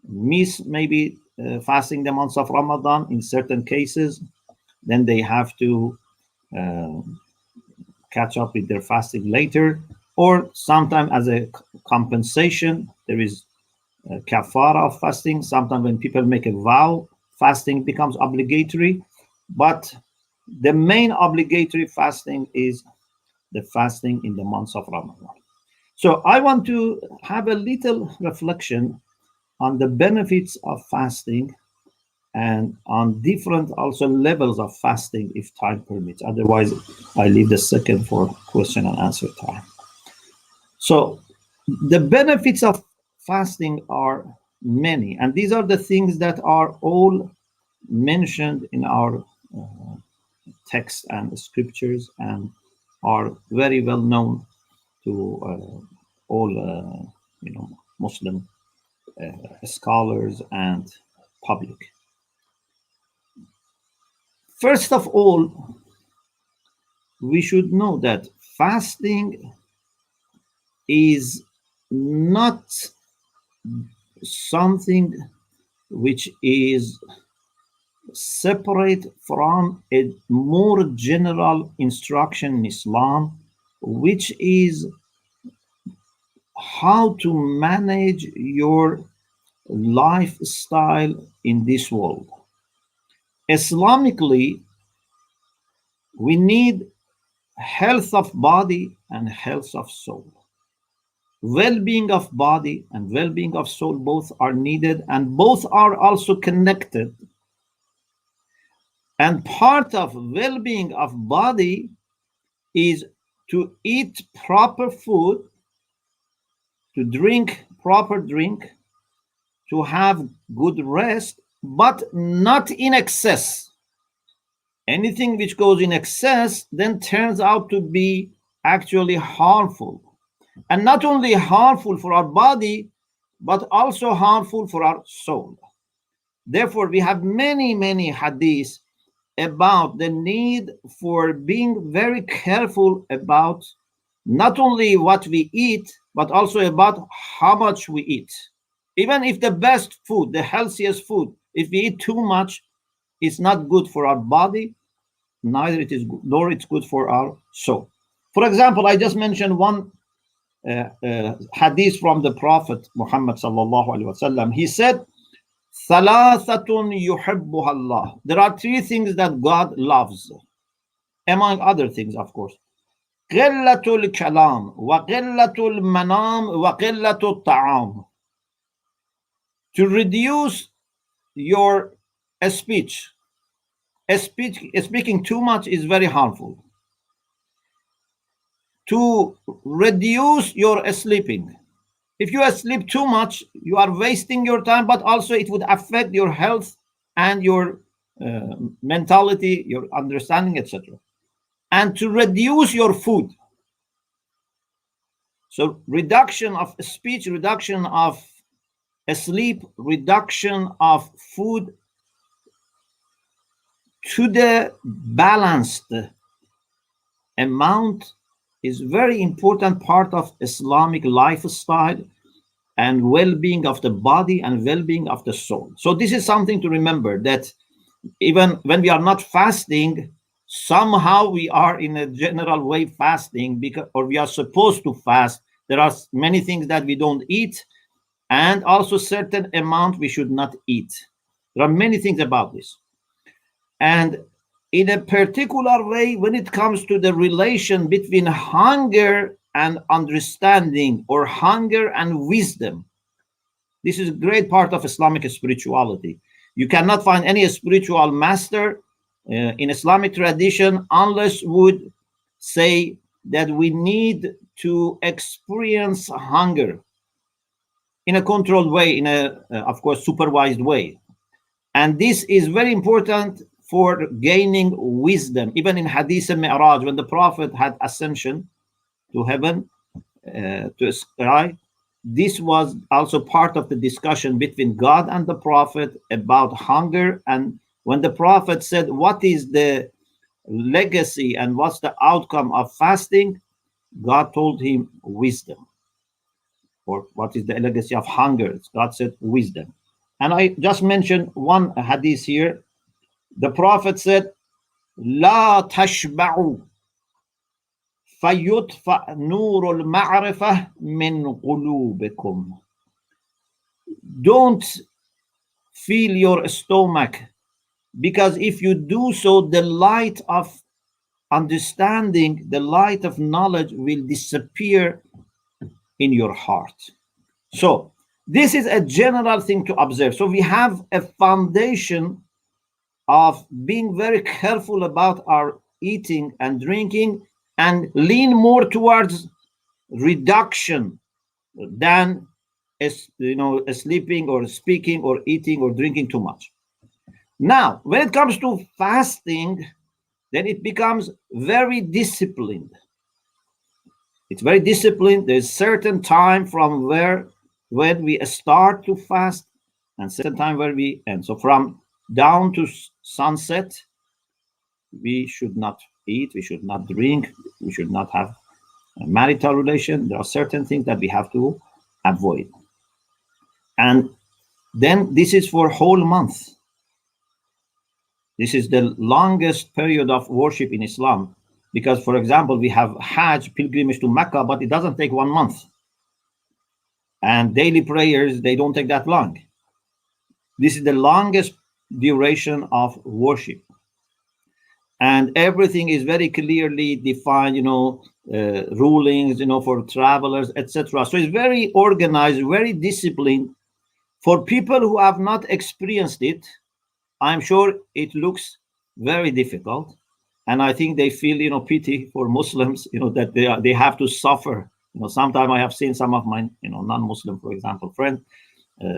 miss maybe fasting the months of Ramadan in certain cases. Then they have to catch up with their fasting later. Or sometimes as a compensation, there is kafara of fasting. Sometimes when people make a vow, fasting becomes obligatory. But the main obligatory fasting is the fasting in the months of Ramadan. So I want to have a little reflection on the benefits of fasting and on different also levels of fasting if time permits. Otherwise, I leave the second for question and answer time. So the benefits of fasting are many, and these are the things that are all mentioned in our text and scriptures and are very well known to all Muslim scholars and public. First of all, we should know that fasting is not something which is separate from a more general instruction in Islam, which is how to manage your lifestyle in this world. Islamically, we need health of body and health of soul. well-being of body and well-being of soul both are needed, and both are also connected. And part of well-being of body is to eat proper food, to drink proper drink, to have good rest, but not in excess. Anything which goes in excess then turns out to be actually harmful. And not only harmful for our body, but also harmful for our soul. Therefore, we have many, many hadiths about the need for being very careful about not only what we eat, but also about how much we eat. Even if the best food, the healthiest food, if we eat too much, it's not good for our body, neither it is good, nor it's good for our soul. For example, I just mentioned one hadith from the Prophet Muhammad sallallahu alaihi wasallam. He said, "Thalathatun yuhibbuha Allah." There are three things that God loves, among other things, of course. Qillatul kalam, wa qillatul manam, wa qillatul ta'am. To reduce your speech. Speaking too much is very harmful. To reduce your sleeping. If you sleep too much, you are wasting your time, but also it would affect your health and your mentality, your understanding, etc. And to reduce your food. So reduction of speech, reduction of sleep, reduction of food to the balanced amount is very important part of Islamic lifestyle and well-being of the body and well-being of the soul. So this is something to remember, that even when we are not fasting, somehow we are in a general way fasting, because, or we are supposed to fast. There are many things that we don't eat, and also certain amount we should not eat. There are many things about this. And in a particular way, when it comes to the relation between hunger and understanding, or hunger and wisdom, this is a great part of Islamic spirituality. You cannot find any spiritual master in Islamic tradition unless would say that we need to experience hunger in a controlled way, in a, of course, supervised way. And this is very important for gaining wisdom. Even in Hadith al-Mi'raj, when the Prophet had ascension to heaven, to sky, this was also part of the discussion between God and the Prophet about hunger. And when the Prophet said, what is the legacy and what's the outcome of fasting? God told him wisdom. Or what is the legacy of hunger? God said wisdom. And I just mentioned one hadith here. The Prophet said, "La tashba'u fayutfa nurul ma'rifah min qulubikum." Don't fill your stomach, because if you do so, the light of understanding, the light of knowledge will disappear in your heart. So this is a general thing to observe. So we have a foundation of being very careful about our eating and drinking, and lean more towards reduction than sleeping or speaking or eating or drinking too much. Now, when it comes to fasting, then it becomes very disciplined. It's very disciplined. There's certain time from when we start to fast, and certain time where we end. So from down to sunset, we should not eat, we should not drink, we should not have a marital relation. There are certain things that we have to avoid. And then this is for whole month. This is the longest period of worship in Islam, because, for example, we have Hajj, pilgrimage to Mecca, but it doesn't take 1 month. And daily prayers, they don't take that long. This is the longest duration of worship. and everything is very clearly defined, rulings, for travelers, etc. So it's very organized, very disciplined. For people who have not experienced it, I'm sure it looks very difficult, and I think they feel, pity for Muslims, that they have to suffer. Sometimes I have seen some of my, non-Muslim, for example, friends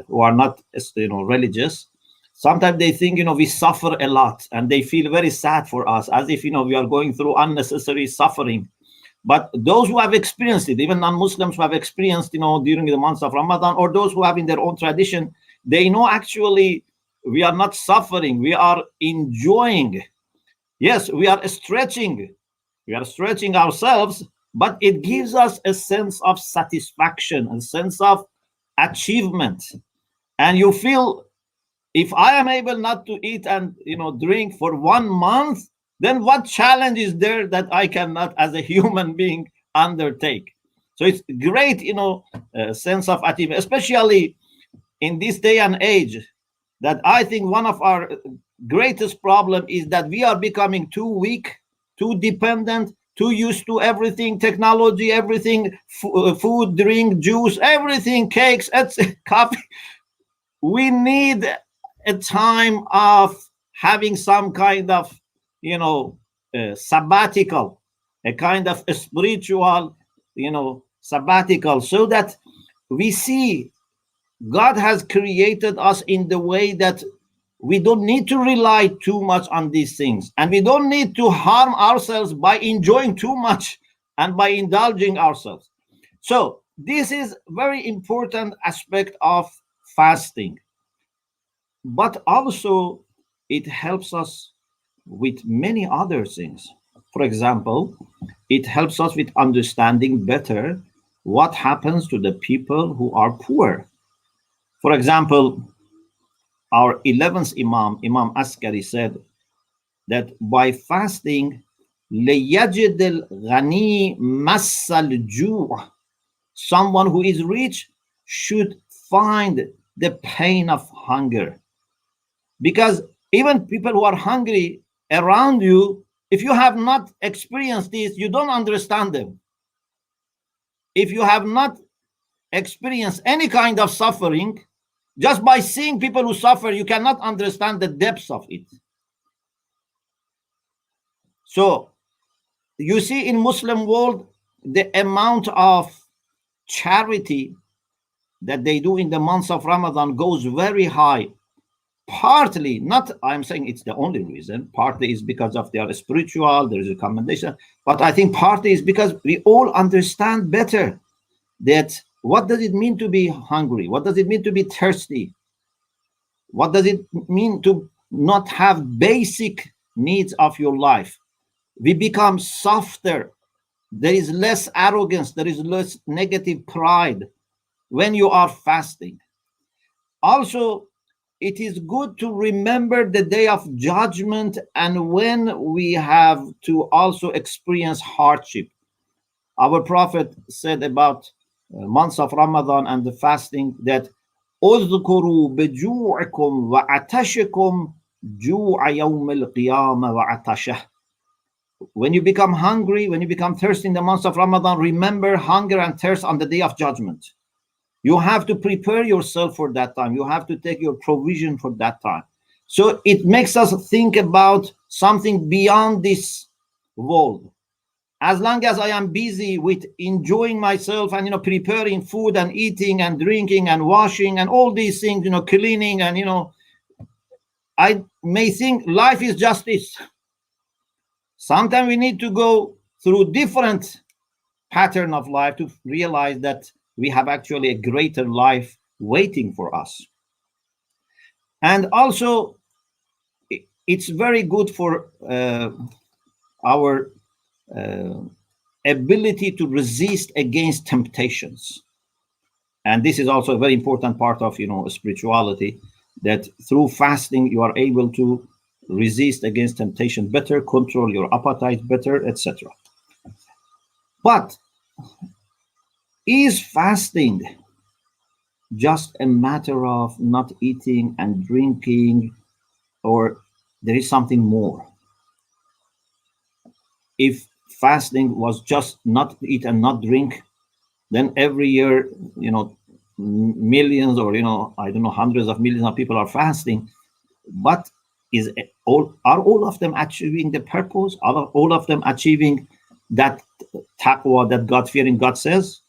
who are not, religious. Sometimes they think, we suffer a lot, and they feel very sad for us, as if, we are going through unnecessary suffering. But those who have experienced it, even non-Muslims who have experienced, during the months of Ramadan, or those who have in their own tradition, they know actually we are not suffering, we are enjoying. Yes, we are stretching ourselves, but it gives us a sense of satisfaction, a sense of achievement. And you feel, if I am able not to eat and drink for 1 month, then what challenge is there that I cannot, as a human being, undertake? So it's great, sense of achievement, especially in this day and age, that I think one of our greatest problem is that we are becoming too weak, too dependent, too used to everything, technology, everything, food, drink, juice, everything, cakes, coffee. We need a time of having some kind of, sabbatical, a kind of a spiritual, sabbatical, so that we see God has created us in the way that we don't need to rely too much on these things, and we don't need to harm ourselves by enjoying too much and by indulging ourselves. So this is very important aspect of fasting, but also it helps us with many other things. For example, it helps us with understanding better what happens to the people who are poor. For example, our 11th Imam Askari, said that by fasting, لَيَجِدِ الْغَنِي مَسَّ الْجُوعِ, someone who is rich should find the pain of hunger. Because even people who are hungry around you, if you have not experienced this, you don't understand them. If you have not experienced any kind of suffering, just by seeing people who suffer, you cannot understand the depths of it. So you see in Muslim world, the amount of charity that they do in the months of Ramadan goes very high. Partly, not I'm saying it's the only reason, partly is because of their spiritual, there is a commendation, but I think partly is because we all understand better that what does it mean to be hungry? What does it mean to be thirsty? What does it mean to not have basic needs of your life? We become softer. There is less arrogance. There is less negative pride when you are fasting. Also, it is good to remember the day of judgment and when we have to also experience hardship. Our Prophet said about months of Ramadan and the fasting that اذكروا بجوعكم وعطشكم جوع يوم القيامة وعطشه. When you become hungry, when you become thirsty in the months of Ramadan, remember hunger and thirst on the day of judgment. You have to prepare yourself for that time. You have to take your provision for that time. So it makes us think about something beyond this world. As long as I am busy with enjoying myself and, preparing food and eating and drinking and washing and all these things, cleaning and, I may think life is just this. Sometimes we need to go through different pattern of life to realize that we have actually a greater life waiting for us. And also, it's very good for our ability to resist against temptations. And this is also a very important part of spirituality, that through fasting you are able to resist against temptation better, control your appetite better, etc. But is fasting just a matter of not eating and drinking, or there is something more? if fasting was just not eat and not drink, then every year, millions or, I don't know, hundreds of millions of people are fasting. But are all of them achieving the purpose? Are all of them achieving that taqwa, that God-fearing? God says,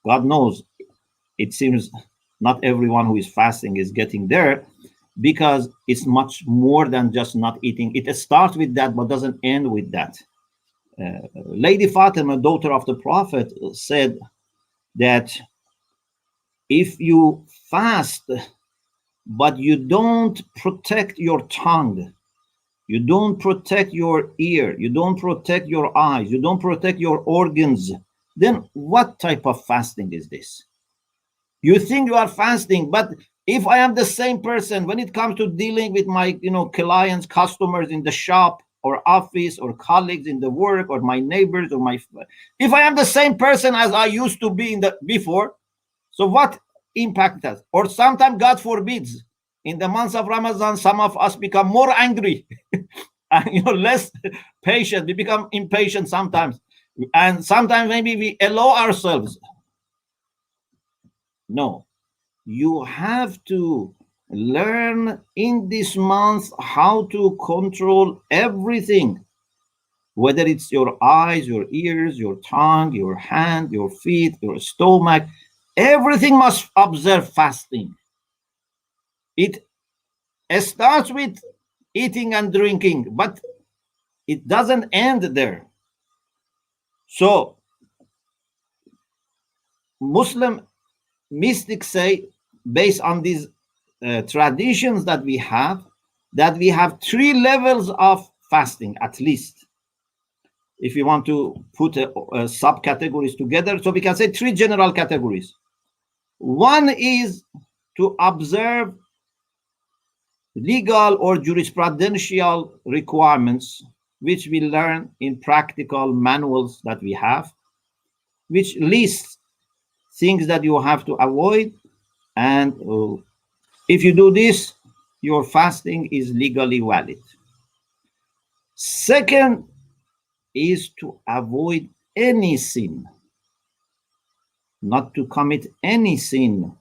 God knows. It seems not everyone who is fasting is getting there, because it's much more than just not eating. It starts with that, but doesn't end with that. Lady Fatima, daughter of the Prophet, said that if you fast, but you don't protect your tongue, you don't protect your ear, you don't protect your eyes, you don't protect your organs, then what type of fasting is this? You think you are fasting, but if I am the same person when it comes to dealing with my, clients, customers in the shop or office or colleagues in the work or my neighbors or if I am the same person as I used to be before, so what impact does? Or sometimes, God forbids, in the months of Ramadan, some of us become more angry and less patient. We become impatient sometimes, and sometimes maybe we allow ourselves. No, you have to learn in this month how to control everything, whether it's your eyes, your ears, your tongue, your hand, your feet, your stomach. Everything must observe fasting. It starts with eating and drinking, but it doesn't end there. So Muslim mystics say, based on these traditions that we have 3 levels of fasting, at least, if you want to put subcategories together. So we can say 3 general categories. One is to observe legal or jurisprudential requirements, which we learn in practical manuals that we have, which lists things that you have to avoid. And if you do this, your fasting is legally valid. Second is to avoid any sin, not to commit any sin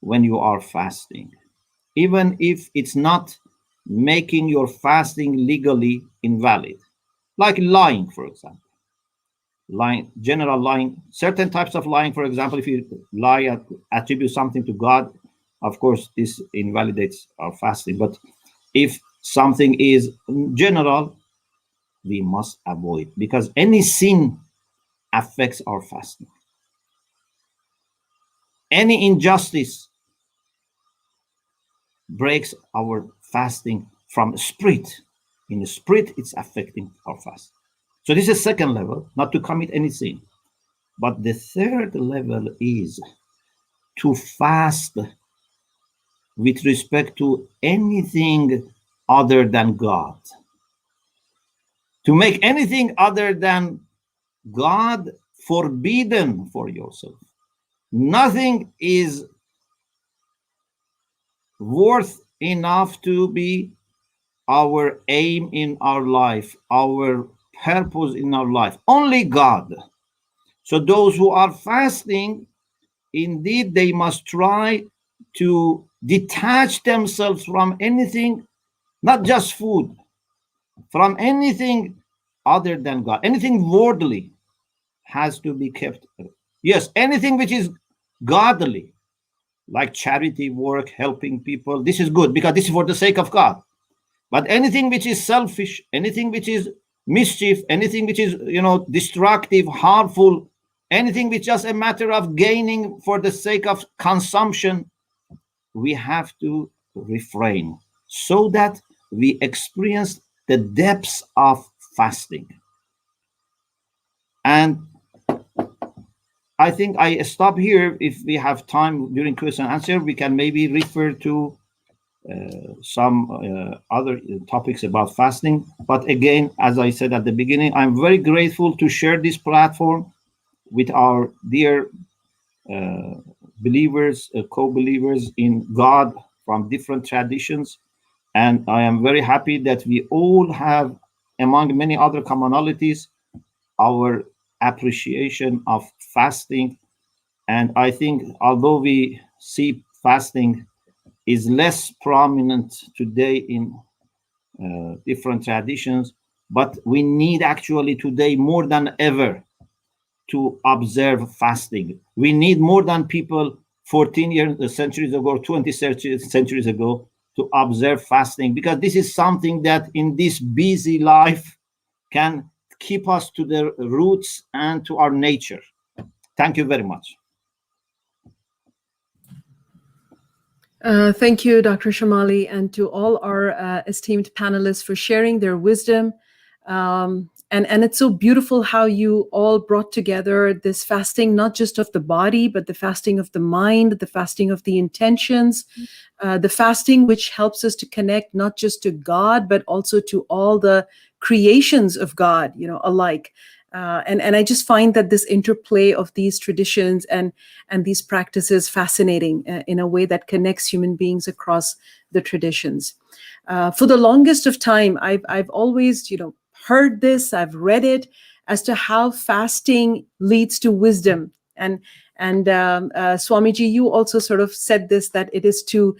when you are fasting, even if it's not making your fasting legally invalid, like lying, for example. Lying, general lying, certain types of lying. For example, if you lie, attribute something to God, of course, this invalidates our fasting. But if something is general, we must avoid, because any sin affects our fasting. Any injustice breaks our fasting from spirit. In the spirit, it's affecting our fast. So this is second level, not to commit any sin. But the third level is to fast with respect to anything other than God. To make anything other than God forbidden for yourself. Nothing is worth enough to be our aim in our life, our purpose in our life. Only God. So those who are fasting, indeed, they must try to detach themselves from anything, not just food, from anything other than God. Anything worldly has to be kept. Yes, anything which is godly, like charity work, helping people, this is good, because this is for the sake of God. But anything which is selfish, anything which is mischief, anything which is, destructive, harmful, anything which is just a matter of gaining for the sake of consumption, we have to refrain so that we experience the depths of fasting. And I think I stop here. If we have time during question and answer, we can maybe refer to some other topics about fasting. But again, as I said at the beginning, I'm very grateful to share this platform with our dear believers, co-believers in God from different traditions. And I am very happy that we all have, among many other commonalities, our appreciation of fasting. And I think although we see fasting is less prominent today in different traditions, but we need actually today more than ever to observe fasting. We need more than people 14 centuries ago, 20 centuries ago to observe fasting, because this is something that in this busy life can keep us to the roots and to our nature. Thank you very much. Thank you, Dr. Shomali, and to all our esteemed panelists for sharing their wisdom. And it's so beautiful how you all brought together this fasting, not just of the body, but the fasting of the mind, the fasting of the intentions, the fasting which helps us to connect not just to God, but also to all the creations of God, alike. And I just find that this interplay of these traditions and these practices fascinating in a way that connects human beings across the traditions. For the longest of time, I've always, heard this, I've read it, as to how fasting leads to wisdom. And Swamiji, you also sort of said this, that it is to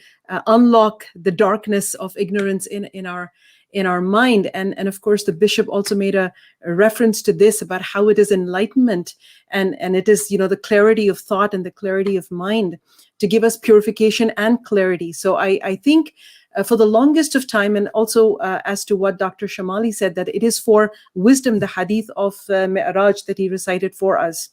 unlock the darkness of ignorance in our mind. And of course, the bishop also made a reference to this about how it is enlightenment and it is, the clarity of thought and the clarity of mind to give us purification and clarity. So I think for the longest of time, and also as to what Dr. Shomali said, that it is for wisdom, the hadith of Maharaj that he recited for us.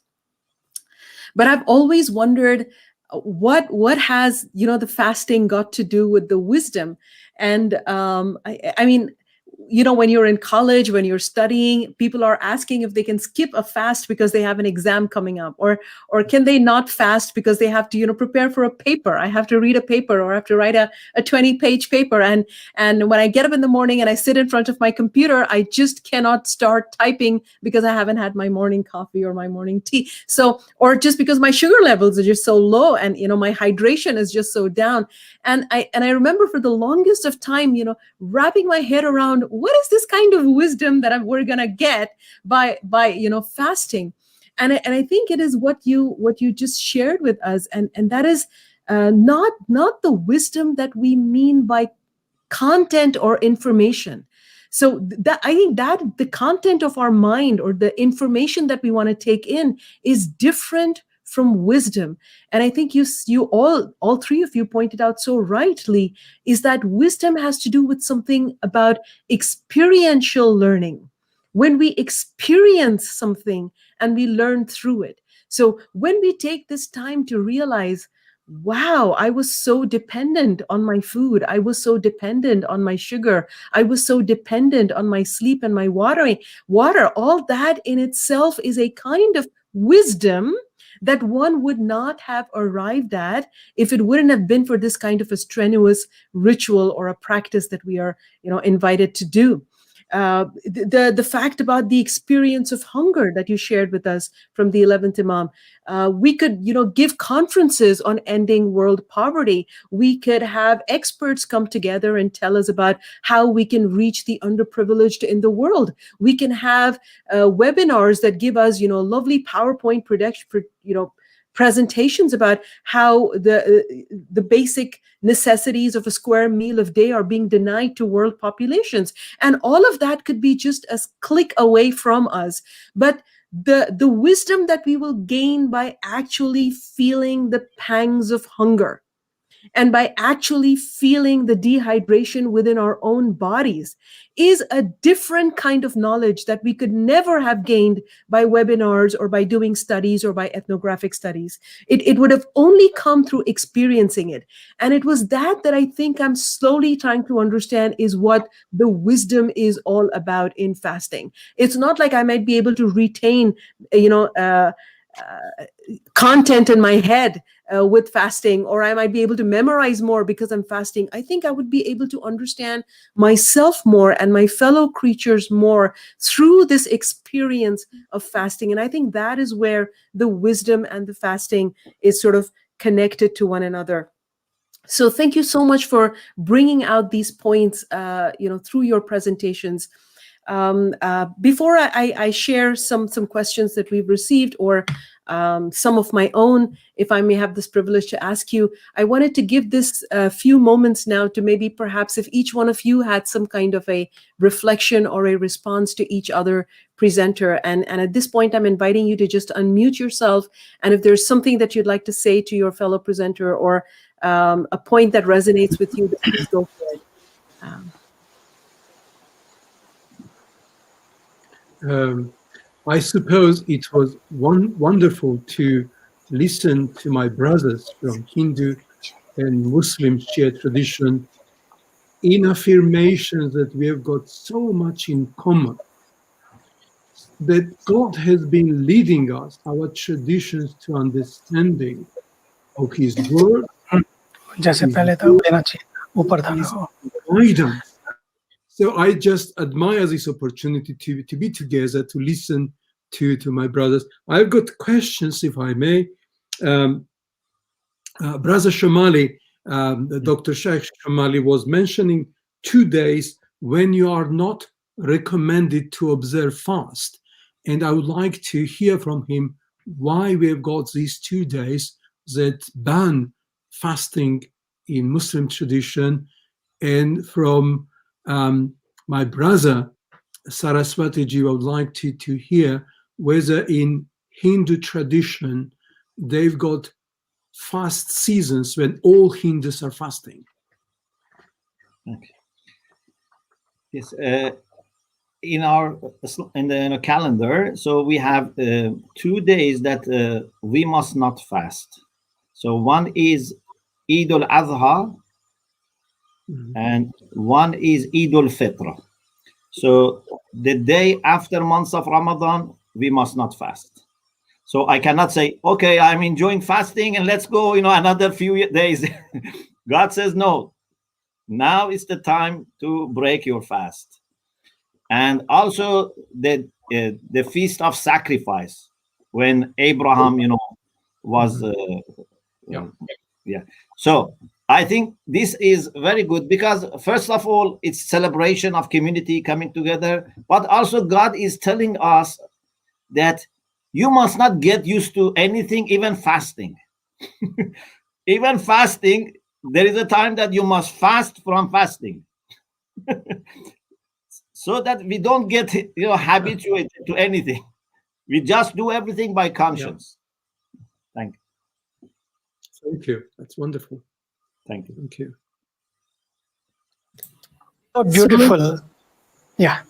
But I've always wondered what has, the fasting got to do with the wisdom? And I mean, when you're in college, when you're studying, people are asking if they can skip a fast because they have an exam coming up, or can they not fast because they have to, prepare for a paper. I have to read a paper, or I have to write a 20-page paper. And when I get up in the morning and I sit in front of my computer, I just cannot start typing because I haven't had my morning coffee or my morning tea. So, or just because my sugar levels are just so low and, my hydration is just so down. And I remember for the longest of time, wrapping my head around what is this kind of wisdom that we're gonna get by fasting, and I think it is what you just shared with us, and that is not the wisdom that we mean by content or information. So that I think that the content of our mind or the information that we want to take in is different from wisdom. And I think you all three of you pointed out so rightly, is that wisdom has to do with something about experiential learning. When we experience something and we learn through it. So when we take this time to realize, wow, I was so dependent on my food. I was so dependent on my sugar. I was so dependent on my sleep and my water. All that in itself is a kind of wisdom that one would not have arrived at if it wouldn't have been for this kind of a strenuous ritual or a practice that we are, invited to do. The fact about the experience of hunger that you shared with us from the 11th Imam. We could, give conferences on ending world poverty. We could have experts come together and tell us about how we can reach the underprivileged in the world. We can have webinars that give us, lovely PowerPoint presentations about how the basic necessities of a square meal of day are being denied to world populations. And all of that could be just a click away from us. But the wisdom that we will gain by actually feeling the pangs of hunger and by actually feeling the dehydration within our own bodies is a different kind of knowledge that we could never have gained by webinars or by doing studies or by ethnographic studies. It would have only come through experiencing it. And it was that I think I'm slowly trying to understand is what the wisdom is all about in fasting. It's not like I might be able to retain, content in my head with fasting, or I might be able to memorize more because I'm fasting. I think I would be able to understand myself more and my fellow creatures more through this experience of fasting. And I think that is where the wisdom and the fasting is sort of connected to one another. So thank you so much for bringing out these points, through your presentations. Before I share some questions that we've received, or some of my own, if I may have this privilege to ask you, I wanted to give this a few moments now to maybe perhaps if each one of you had some kind of a reflection or a response to each other presenter. And at this point, I'm inviting you to just unmute yourself. And if there's something that you'd like to say to your fellow presenter, or a point that resonates with you, please go for it. I suppose it was wonderful to listen to my brothers from Hindu and Muslim Shia tradition in affirmations that we have got so much in common, that God has been leading us, our traditions, to understanding of His word, guidance. So I just admire this opportunity to be together, to listen to my brothers. I've got questions, if I may. Brother Shomali, Dr. Shaykh Mohammad Ali was mentioning 2 days when you are not recommended to observe fast. And I would like to hear from him why we have got these 2 days that ban fasting in Muslim tradition. And from my brother Saraswati ji, I would like to hear whether in Hindu tradition they've got fast seasons when all Hindus are fasting. Okay. Yes, in the calendar, so we have 2 days that we must not fast. So one is Eid al-Adha, and one is Eid al-Fitr. So the day after months of Ramadan, we must not fast. So I cannot say, okay, I'm enjoying fasting and let's go, another few days. God says, no, now is the time to break your fast. And also the feast of sacrifice, when Abraham, was, So I think this is very good because first of all, it's celebration of community coming together, but also God is telling us that you must not get used to anything, even fasting. Even fasting, there is a time that you must fast from fasting. So that we don't get habituated to anything. We just do everything by conscience. Thank you. Thank you. That's wonderful. Thank you. Thank you. So beautiful. Yeah.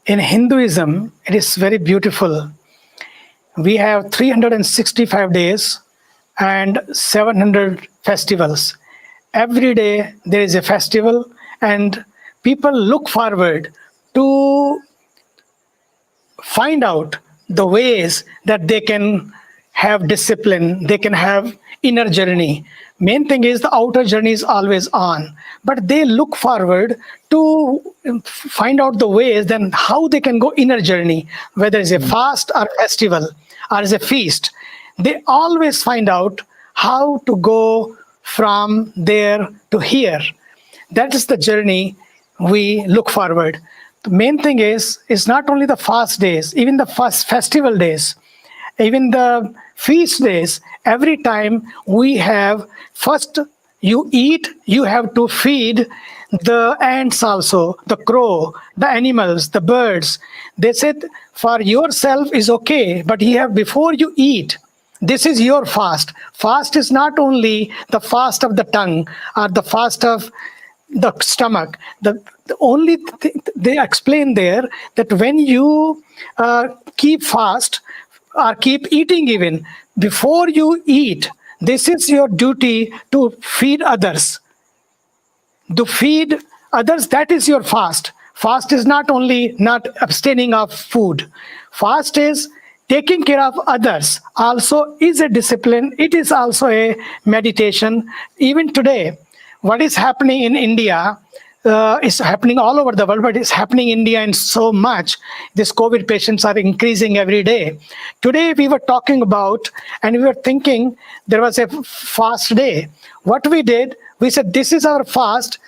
In Hinduism, it is very beautiful. We have 365 days and 700 festivals. Every day there is a festival, and people look forward to find out the ways that they can have discipline, they can have inner journey. Main thing is the outer journey is always on, but they look forward to find out the ways then how they can go inner journey, whether it's a fast or festival or it's a feast. They always find out how to go from there to here. That is the journey we look forward. The main thing is not only the fast days, even the festival days, even the feast days. Every time we have, first you eat, you have to feed the ants also, the crow, the animals, the birds. They said for yourself is okay, but before you eat, this is your fast. Fast is not only the fast of the tongue or the fast of the stomach. The only thing they explain there, that when you keep fast or keep eating, even before you eat, this is your duty to feed others. To feed others, that is your fast. Fast is not only not abstaining of food. Fast is taking care of others also is a discipline. It is also a meditation. Even today, what is happening in India is happening all over the world, but it's happening in India in so much. These COVID patients are increasing every day. Today we were talking about, and we were thinking there was a fast day. What we did, we said this is our fast,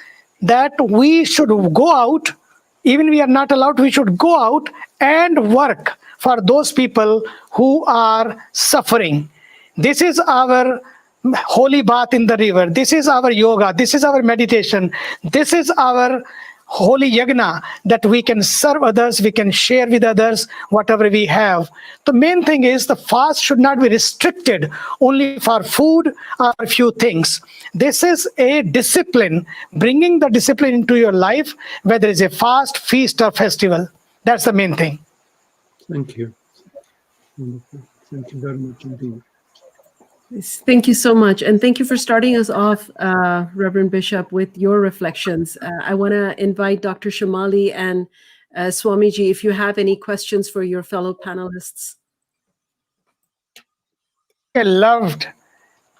that we should go out even we are not allowed, we should go out and work for those people who are suffering. This is our holy bath in the river. This is our yoga. This is our meditation. This is our holy yagna, that we can serve others, we can share with others whatever we have. The main thing is the fast should not be restricted only for food or a few things. This is a discipline, bringing the discipline into your life, whether it's a fast, feast, or festival. That's the main thing. Thank you. Wonderful. Thank you very much indeed. Yes, thank you so much. And thank you for starting us off, Reverend Bishop, with your reflections. I want to invite Dr. Shomali and Swamiji, if you have any questions for your fellow panelists. I loved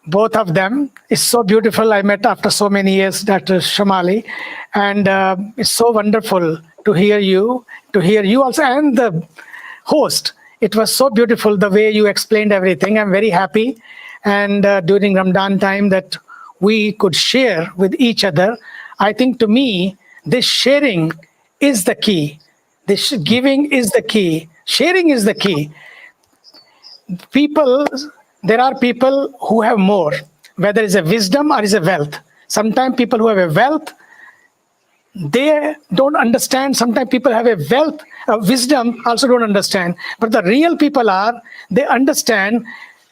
both of them. It's so beautiful. I met after so many years Dr. Shomali, and it's so wonderful to hear you also, and the host. It was so beautiful the way you explained everything. I'm very happy. And during Ramadan time that we could share with each other. I think to me, this sharing is the key. This giving is the key. Sharing is the key. There are people who have more, whether it's a wisdom or it's a wealth. Sometimes people who have a wealth, they don't understand. Sometimes people have a wealth, wisdom, also don't understand. But the real people they understand.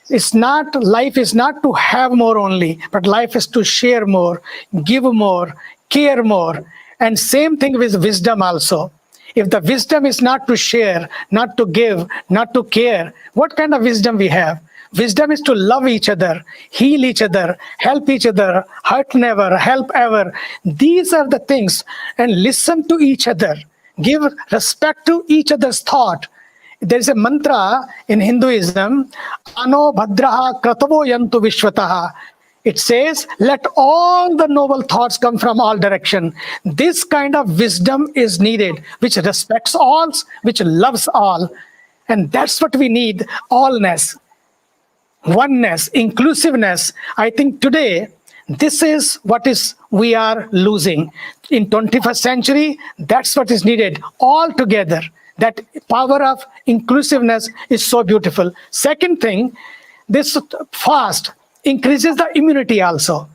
Life is not to have more only, but life is to share more, give more, care more. And same thing with wisdom also. If the wisdom is not to share, not to give, not to care, what kind of wisdom we have? Wisdom is to love each other, heal each other, help each other, hurt never, help ever. These are the things. And listen to each other. Give respect to each other's thought. There is a mantra in Hinduism, Ano Bhadraha Kratavo Yantu Vishwataha. It says, let all the noble thoughts come from all direction. This kind of wisdom is needed, which respects all, which loves all. And that's what we need, allness, oneness, inclusiveness. I think today, this is what we are losing. In 21st century, that's what is needed, all together. That power of inclusiveness is so beautiful. Second thing, this fast increases the immunity also.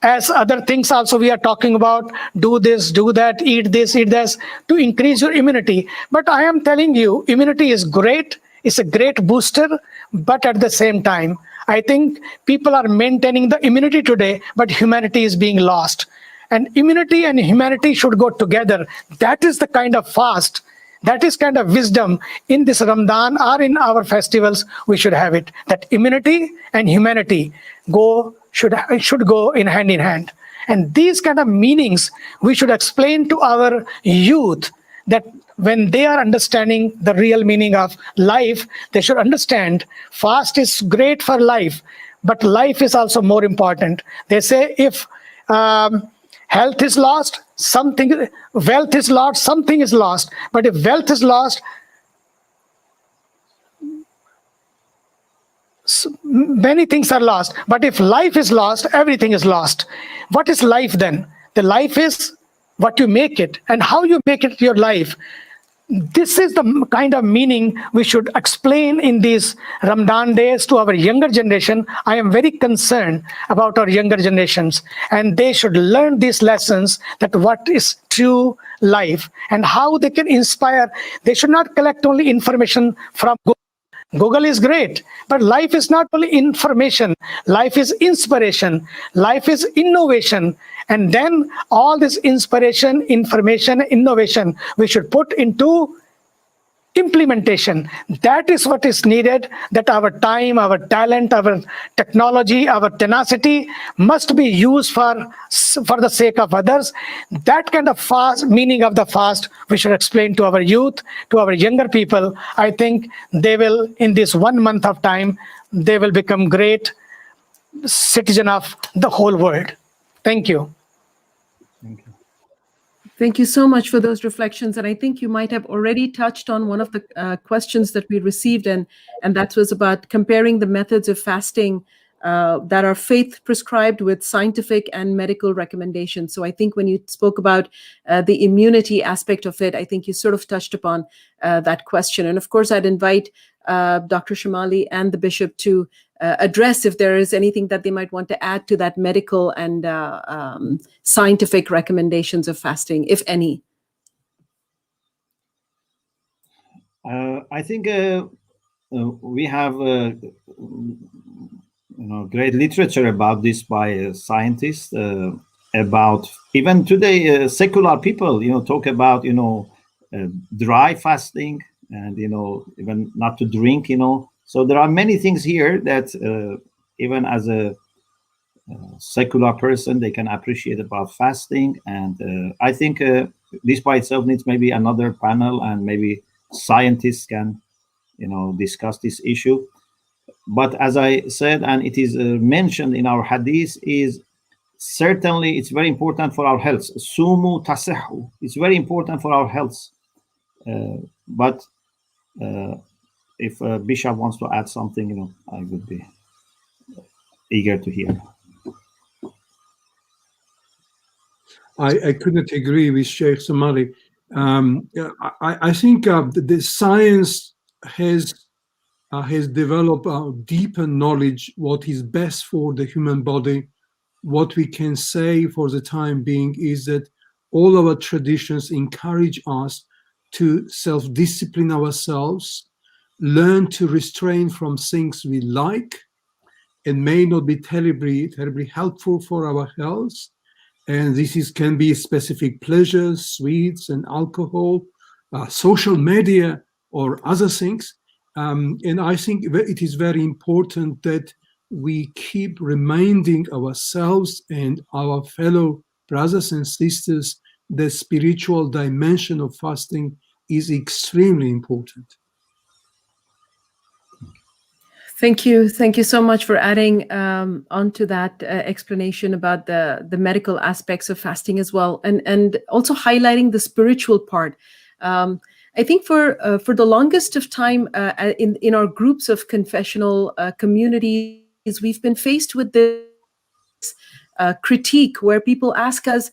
As other things also we are talking about, do this, do that, eat this, to increase your immunity. But I am telling you, immunity is great. It's a great booster. But at the same time, I think people are maintaining the immunity today, but humanity is being lost. And immunity and humanity should go together. That is the kind of fast. That is kind of wisdom in this Ramadan or in our festivals. We should have it. That immunity and humanity should go in hand. And these kind of meanings we should explain to our youth, that when they are understanding the real meaning of life, they should understand fast is great for life, but life is also more important. They say if health is lost, wealth is lost, something is lost. But if wealth is lost, many things are lost. But if life is lost, everything is lost. What is life then? The life is what you make it, and how you make it your life. This is the kind of meaning we should explain in these Ramadan days to our younger generation. I am very concerned about our younger generations, and they should learn these lessons, that what is true life and how they can inspire. They should not collect only information from Google. Google is great, but life is not only information. Life is inspiration. Life is innovation. And then all this inspiration, information, innovation, we should put into implementation. That is what is needed, that our time, our talent, our technology, our tenacity must be used for the sake of others. That kind of fast, meaning of the fast, we should explain to our youth, to our younger people. I think they will, in this 1 month of time, they will become great citizen of the whole world. Thank you. Thank you. Thank you so much for those reflections. And I think you might have already touched on one of the questions that we received, and that was about comparing the methods of fasting that are faith prescribed with scientific and medical recommendations. So I think when you spoke about the immunity aspect of it, I think you sort of touched upon that question. And of course, I'd invite Dr. Shomali and the bishop to address if there is anything that they might want to add to that medical and scientific recommendations of fasting, if any. I think we have great literature about this by scientists. About even today, secular people, talk about dry fasting and even not to drink. So there are many things here that even as a secular person they can appreciate about fasting, and I think this by itself needs maybe another panel, and maybe scientists can discuss this issue. But as I said, and it is mentioned in our hadith, is certainly it's very important for our health. Sumu tasihhu, it's very important for our health. But if Bishop wants to add something, I would be eager to hear. I couldn't agree with Shaykh Somali. I think the science has developed a deeper knowledge what is best for the human body. What we can say for the time being is that all our traditions encourage us to self-discipline ourselves, learn to restrain from things we like and may not be terribly helpful for our health. And this can be specific pleasures, sweets and alcohol, social media or other things. And I think it is very important that we keep reminding ourselves and our fellow brothers and sisters the spiritual dimension of fasting is extremely important. Thank you. Thank you so much for adding onto that explanation about the medical aspects of fasting as well, and also highlighting the spiritual part. I think for the longest of time in our groups of confessional communities, we've been faced with this critique where people ask us,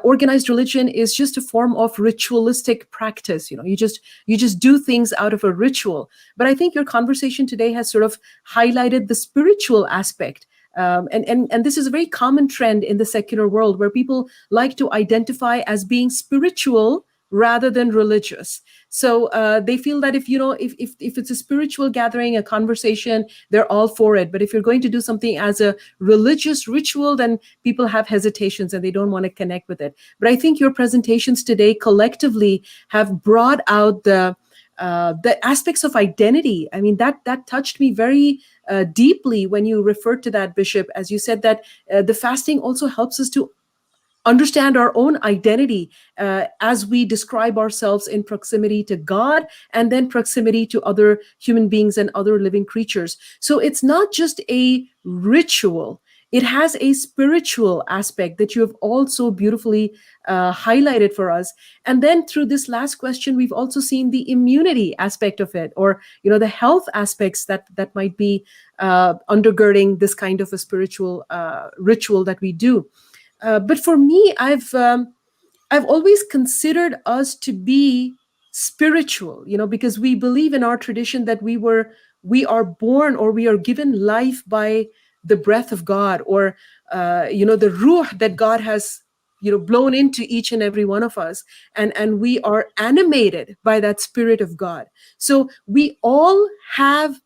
organized religion is just a form of ritualistic practice. You just do things out of a ritual. But I think your conversation today has sort of highlighted the spiritual aspect. And this is a very common trend in the secular world where people like to identify as being spiritual rather than religious. So they feel that if it's a spiritual gathering, a conversation, they're all for it. But if you're going to do something as a religious ritual, then people have hesitations and they don't want to connect with it. But I think your presentations today collectively have brought out the aspects of identity. I mean, that touched me very deeply when you referred to that, Bishop, as you said that the fasting also helps us to understand our own identity as we describe ourselves in proximity to God and then proximity to other human beings and other living creatures. So it's not just a ritual. It has a spiritual aspect that you have also beautifully highlighted for us. And then through this last question, we've also seen the immunity aspect of it, or the health aspects that might be undergirding this kind of a spiritual ritual that we do. But for me, I've always considered us to be spiritual, because we believe in our tradition that we are born or we are given life by the breath of God, or the ruh that God has blown into each and every one of us, and we are animated by that spirit of God. So we all have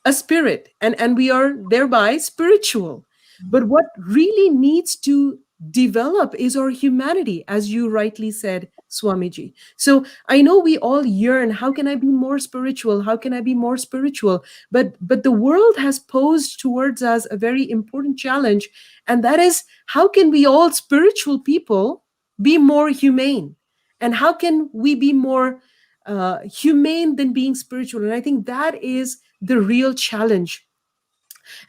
a spirit, and we are thereby spiritual. But what really needs to develop is our humanity, as you rightly said, Swamiji. So I know we all yearn, how can I be more spiritual? How can I be more spiritual? But the world has posed towards us a very important challenge, and that is, how can we all spiritual people be more humane? And how can we be more humane than being spiritual? And I think that is the real challenge.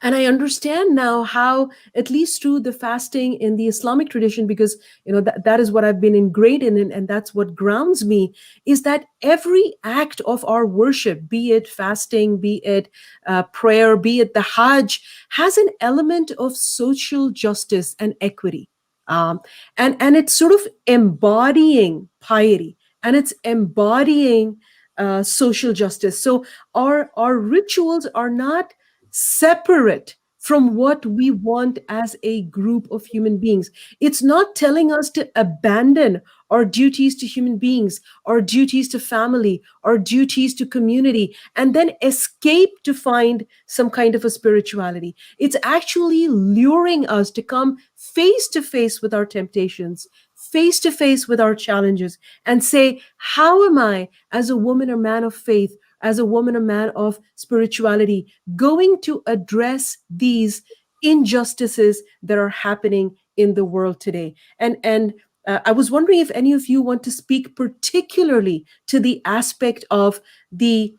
And I understand now how, at least through the fasting in the Islamic tradition, because that is what I've been ingrained in, and that's what grounds me, is that every act of our worship, be it fasting, be it prayer, be it the Hajj, has an element of social justice and equity. And it's sort of embodying piety, and it's embodying social justice. So our rituals are not separate from what we want as a group of human beings. It's not telling us to abandon our duties to human beings, our duties to family, our duties to community, and then escape to find some kind of a spirituality. It's actually luring us to come face to face with our temptations, face to face with our challenges, and say, how am I, as a woman or man of faith, as a woman or man of spirituality, going to address these injustices that are happening in the world today? And I was wondering if any of you want to speak particularly to the aspect of the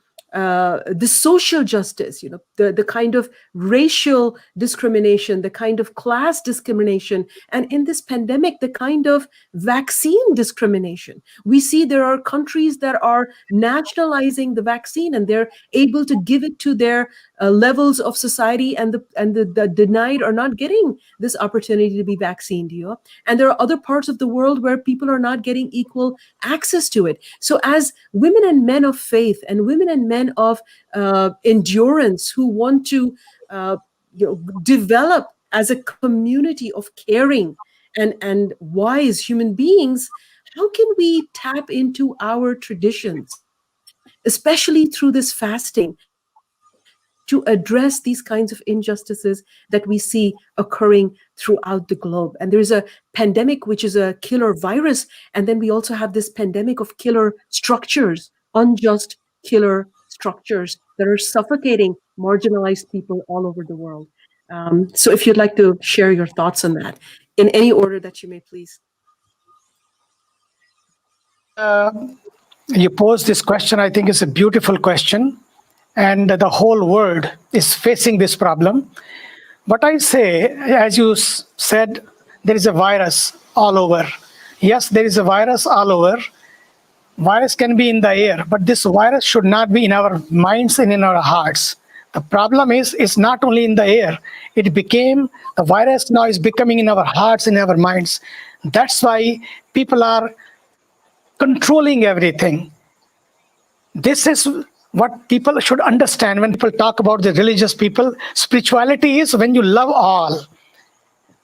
social justice, the kind of racial discrimination, the kind of class discrimination, and in this pandemic, the kind of vaccine discrimination. We see there are countries that are nationalizing the vaccine, and they're able to give it to their levels of society, and the denied are not getting this opportunity to be vaccinated. And there are other parts of the world where people are not getting equal access to it. So as women and men of faith, and women and men of endurance, who want to develop as a community of caring and wise human beings, how can we tap into our traditions, especially through this fasting, to address these kinds of injustices that we see occurring throughout the globe? And there is a pandemic, which is a killer virus, and then we also have this pandemic of killer structures, unjust killer structures that are suffocating marginalized people all over the world. So if you'd like to share your thoughts on that, in any order that you may, please. You posed this question. I think it's a beautiful question, and the whole world is facing this problem. But I say, as you said, there is a virus all over. Yes, there is a virus all over. Virus can be in the air, but this virus should not be in our minds and in our hearts. The problem is, it's not only in the air. The virus now is becoming in our hearts and our minds. That's why people are controlling everything. This is what people should understand when people talk about the religious people. Spirituality is when you love all.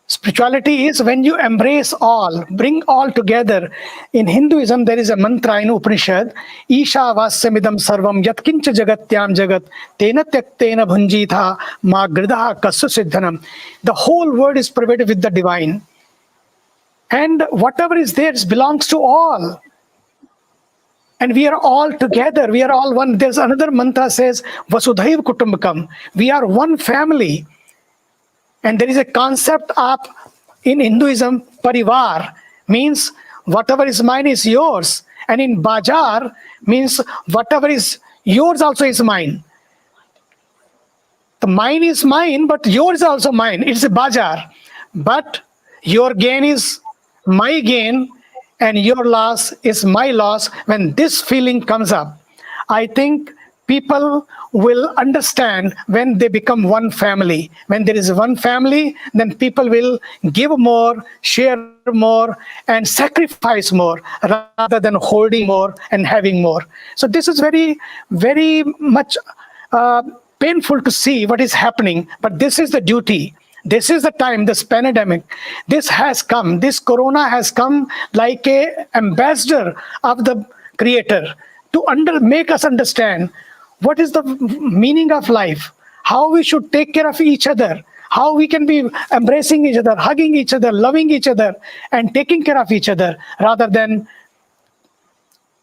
Spirituality is when you embrace all, bring all together. In Hinduism, there is a mantra in Upanishad, Isha vasyamidam sarvam yatkincha jagatyam jagat tena tyaktena bhunjitha ma gridaha kasya siddhanam. The whole world is pervaded with the divine. And whatever is there belongs to all. And we are all together. We are all one. There's another mantra says, Vasudhaiv Kutumbakam. We are one family. And there is a concept of, in Hinduism, parivar, means whatever is mine is yours. And in bajar, means whatever is yours also is mine. The mine is mine, but yours is also mine. It's a bajar. But your gain is my gain, and your loss is my loss. When this feeling comes up, I think people will understand when they become one family. When there is one family, then people will give more, share more, and sacrifice more, rather than holding more and having more. So this is very, very much painful to see what is happening, but this is the duty. This is the time, this pandemic, this has come, this corona has come like a ambassador of the Creator to make us understand what is the meaning of life, how we should take care of each other, how we can be embracing each other, hugging each other, loving each other, and taking care of each other, rather than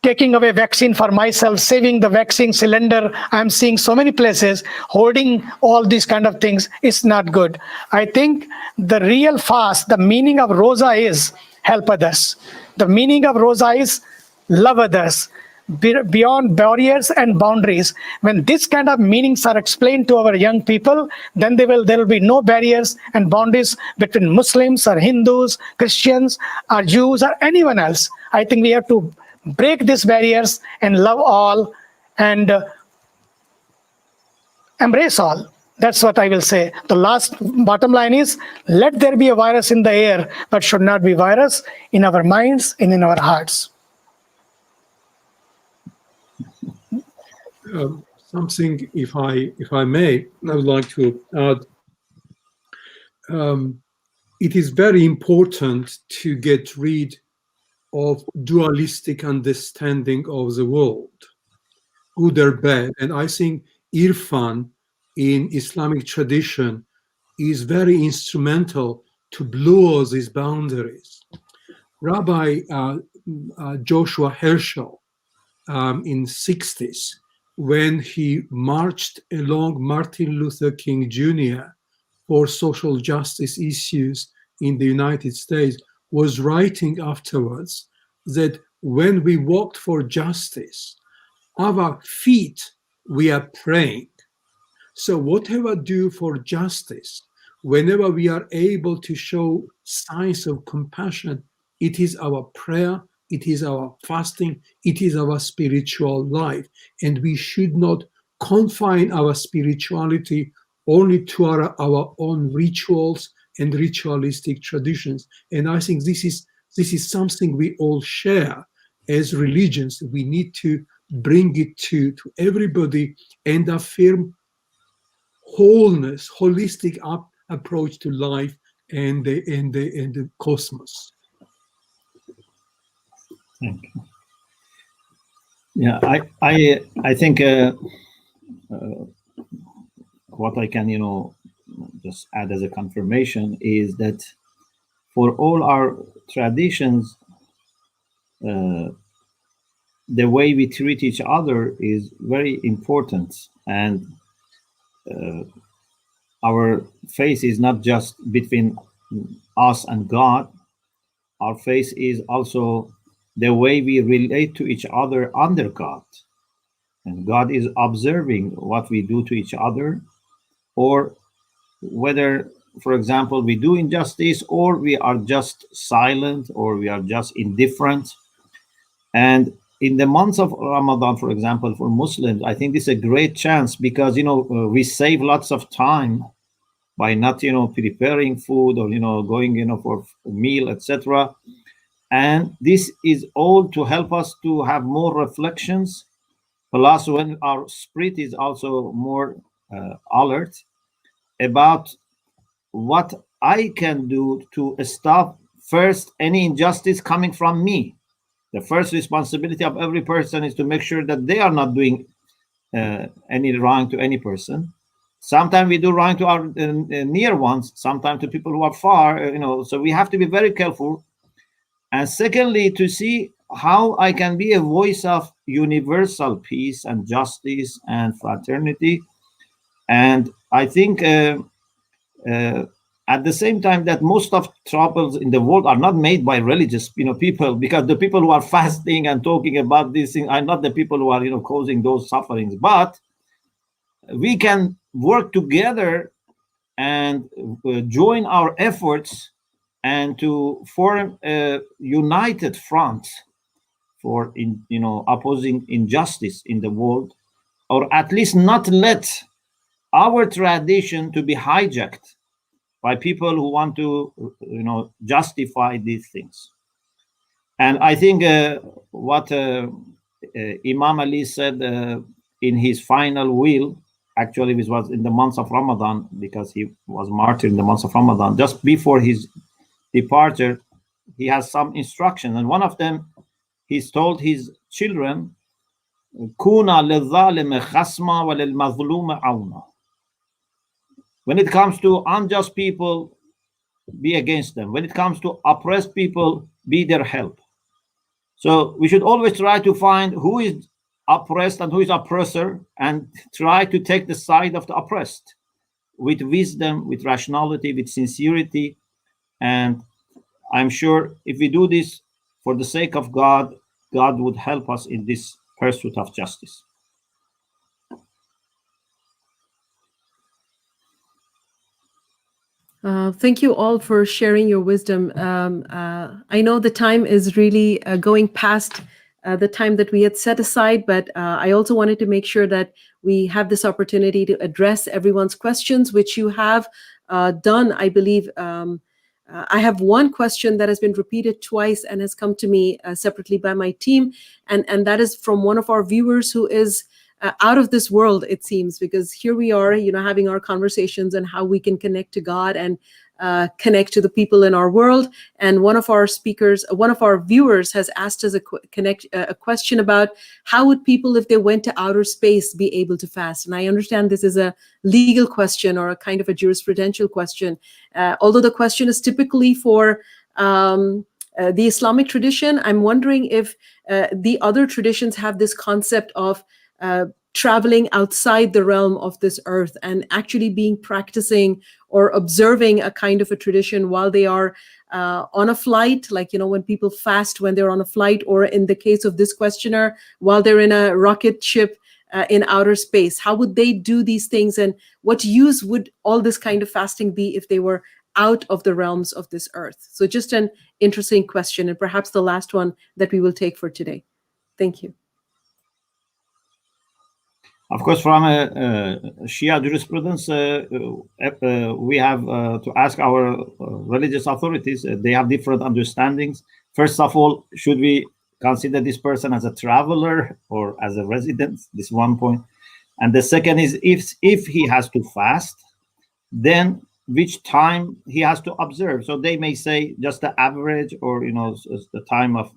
taking away vaccine for myself, saving the vaccine cylinder. I'm seeing so many places holding all these kind of things. It's not good. I think the real fast, the meaning of Rosa is help others. The meaning of Rosa is love others. beyond barriers and boundaries. When this kind of meanings are explained to our young people, then there will be no barriers and boundaries between Muslims or Hindus, Christians or Jews or anyone else. I think we have to break these barriers and love all and embrace all. That's what I will say. The bottom line is, let there be a virus in the air, but should not be virus in our minds and in our hearts. Something, if I may, I would like to add. It is very important to get rid of dualistic understanding of the world, good or bad. And I think Irfan in Islamic tradition is very instrumental to blur these boundaries. Rabbi Joshua Herschel in 60s, when he marched along Martin Luther King Jr. for social justice issues in the United States, was writing afterwards that when we walked for justice, our feet, we are praying. So whatever do for justice, whenever we are able to show signs of compassion, it is our prayer, it is our fasting, it is our spiritual life. And we should not confine our spirituality only to our own rituals and ritualistic traditions. And I think this is something we all share as religions. We need to bring it to everybody and affirm wholeness, holistic approach to life and the cosmos. Thank you. Yeah, I think what I can just add as a confirmation is that for all our traditions, the way we treat each other is very important, and our faith is not just between us and God. Our faith is also the way we relate to each other under God. And God is observing what we do to each other, or whether, for example, we do injustice, or we are just silent, or we are just indifferent. And in the months of Ramadan, for example, for Muslims, I think this is a great chance because, we save lots of time by not, preparing food or, going, for a meal, etc. And this is all to help us to have more reflections. Plus, when our spirit is also more alert about what I can do to stop first any injustice coming from me. The first responsibility of every person is to make sure that they are not doing any wrong to any person. Sometimes we do wrong to our near ones, sometimes to people who are far, so we have to be very careful. And secondly, to see how I can be a voice of universal peace and justice and fraternity. And I think at the same time that most of troubles in the world are not made by religious people, because the people who are fasting and talking about these things are not the people who are causing those sufferings. But we can work together and join our efforts and to form a united front for opposing injustice in the world, or at least not let our tradition to be hijacked by people who want to justify these things. And I think what Imam Ali said in his final will, actually this was in the month of Ramadan, because he was martyred in the month of Ramadan, just before his departure, he has some instructions, and one of them, he's told his children, "Kuna lil-zalimi khasma wa lil-mazlumi awna." When it comes to unjust people, be against them. When it comes to oppressed people, be their help. So we should always try to find who is oppressed and who is oppressor, and try to take the side of the oppressed with wisdom, with rationality, with sincerity. And I'm sure if we do this for the sake of God, God would help us in this pursuit of justice. Thank you all for sharing your wisdom. I know the time is really going past the time that we had set aside, but I also wanted to make sure that we have this opportunity to address everyone's questions, which you have done, I believe. I have one question that has been repeated twice and has come to me separately by my team, and that is from one of our viewers who is out of this world, it seems, because here we are, having our conversations and how we can connect to God and connect to the people in our world. And one of our viewers has asked us a question about how would people, if they went to outer space, be able to fast? And I understand this is a legal question or a kind of a jurisprudential question. Although the question is typically for the Islamic tradition, I'm wondering if the other traditions have this concept of traveling outside the realm of this earth and actually practicing or observing a kind of a tradition while they are on a flight, like, when people fast when they're on a flight, or in the case of this questioner, while they're in a rocket ship in outer space. How would they do these things, and what use would all this kind of fasting be if they were out of the realms of this earth? So just an interesting question, and perhaps the last one that we will take for today. Thank you. Of course, from Shia jurisprudence, we have to ask our religious authorities. They have different understandings. First of all, should we consider this person as a traveler or as a resident? This is one point. And the second is, if he has to fast, then which time he has to observe. So they may say just the average, or the time of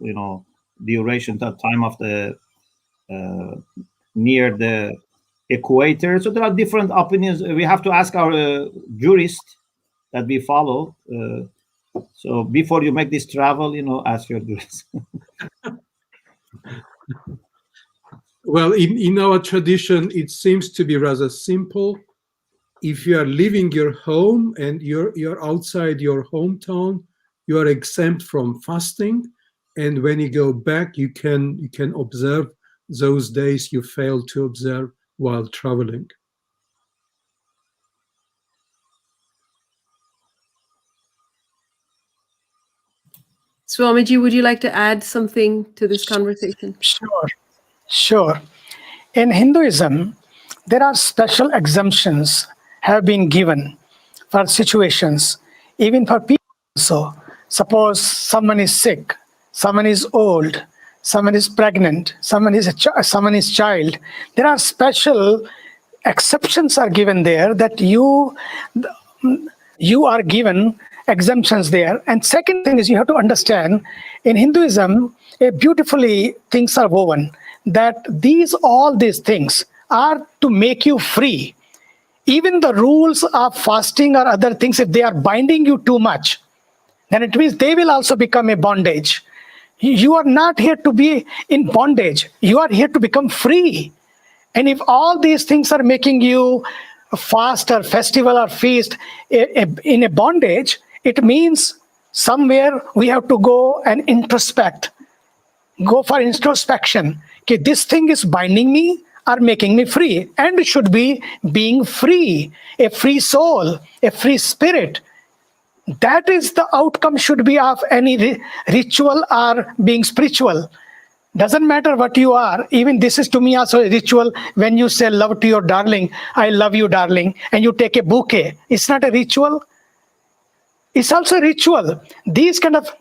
duration, the time of the near the equator. So there are different opinions. We have to ask our jurist that we follow. So before you make this travel, ask your jurist. Well, in our tradition, it seems to be rather simple. If you are leaving your home and you're outside your hometown, you are exempt from fasting. And when you go back, you can observe those days you failed to observe while traveling. Swamiji, would you like to add something to this conversation? Sure. In Hinduism, there are special exemptions have been given for situations, even for people also. Suppose someone is sick, someone is old, someone is pregnant, someone is child. There are special exceptions are given there, that you are given exemptions there. And second thing is, you have to understand, in Hinduism, beautifully things are woven, that all these things are to make you free. Even the rules of fasting or other things, if they are binding you too much, then it means they will also become a bondage. You are not here to be in bondage. You are here to become free. And if all these things are making you fast or festival or feast in a bondage, it means somewhere we have to go and introspect. Go for introspection. Okay, this thing is binding me or making me free, and it should be being free, a free soul, a free spirit. That is the outcome should be of any ritual or being spiritual. Doesn't matter what you are. Even this is to me also a ritual. When you say love to your darling, I love you, darling, and you take a bouquet, it's not a ritual. It's also a ritual. These kind of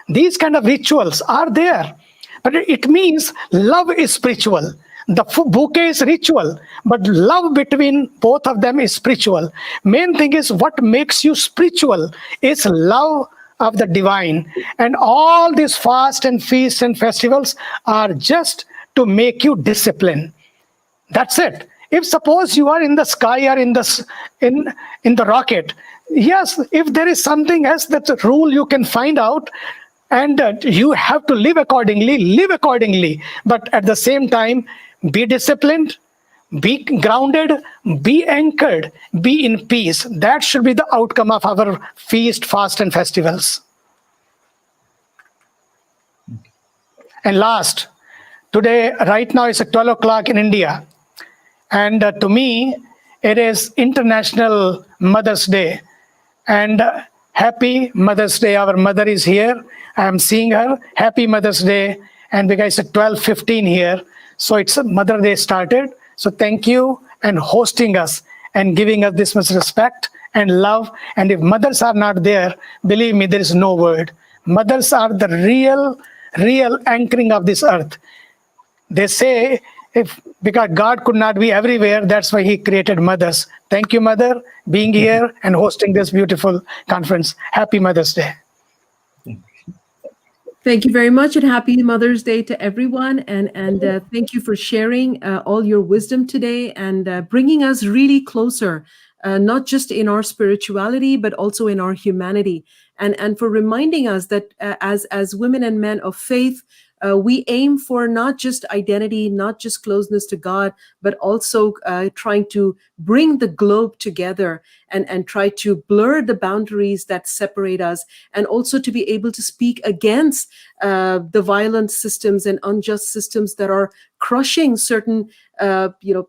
rituals are there, but it means love is spiritual. The bouquet is ritual, but love between both of them is spiritual. Main thing is, what makes you spiritual is love of the divine. And all these fast and feasts and festivals are just to make you discipline. That's it. If suppose you are in the sky or in the rocket, yes, if there is something else, that's a rule you can find out, and you have to live accordingly. But at the same time, be disciplined, be grounded, be anchored, be in peace. That should be the outcome of our feast, fast, and festivals. And last, Today, right now, it's 12 o'clock in India. And to me, it is International Mother's Day. And happy Mother's Day. Our mother is here. I am seeing her. Happy Mother's Day. And because it's 12:15 here, so it's Mother Day started. So thank you and hosting us and giving us this much respect and love. And if mothers are not there, believe me, there is no word. Mothers are the real anchoring of this earth. They say, because God could not be everywhere, that's why he created mothers. Thank you, Mother, being here and hosting this beautiful conference. Happy Mother's Day. Thank you very much, and happy Mother's Day to everyone. And thank you for sharing all your wisdom today and bringing us really closer, not just in our spirituality, but also in our humanity. And for reminding us that as women and men of faith, we aim for not just identity, not just closeness to God, but also trying to bring the globe together and try to blur the boundaries that separate us, and also to be able to speak against the violent systems and unjust systems that are crushing certain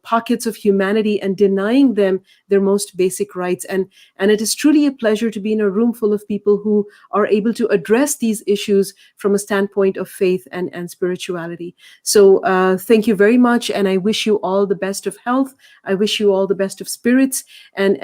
pockets of humanity and denying them their most basic rights. And it is truly a pleasure to be in a room full of people who are able to address these issues from a standpoint of faith and spirituality. So thank you very much, and I wish you all the best of health. I wish you all the best of spirits, and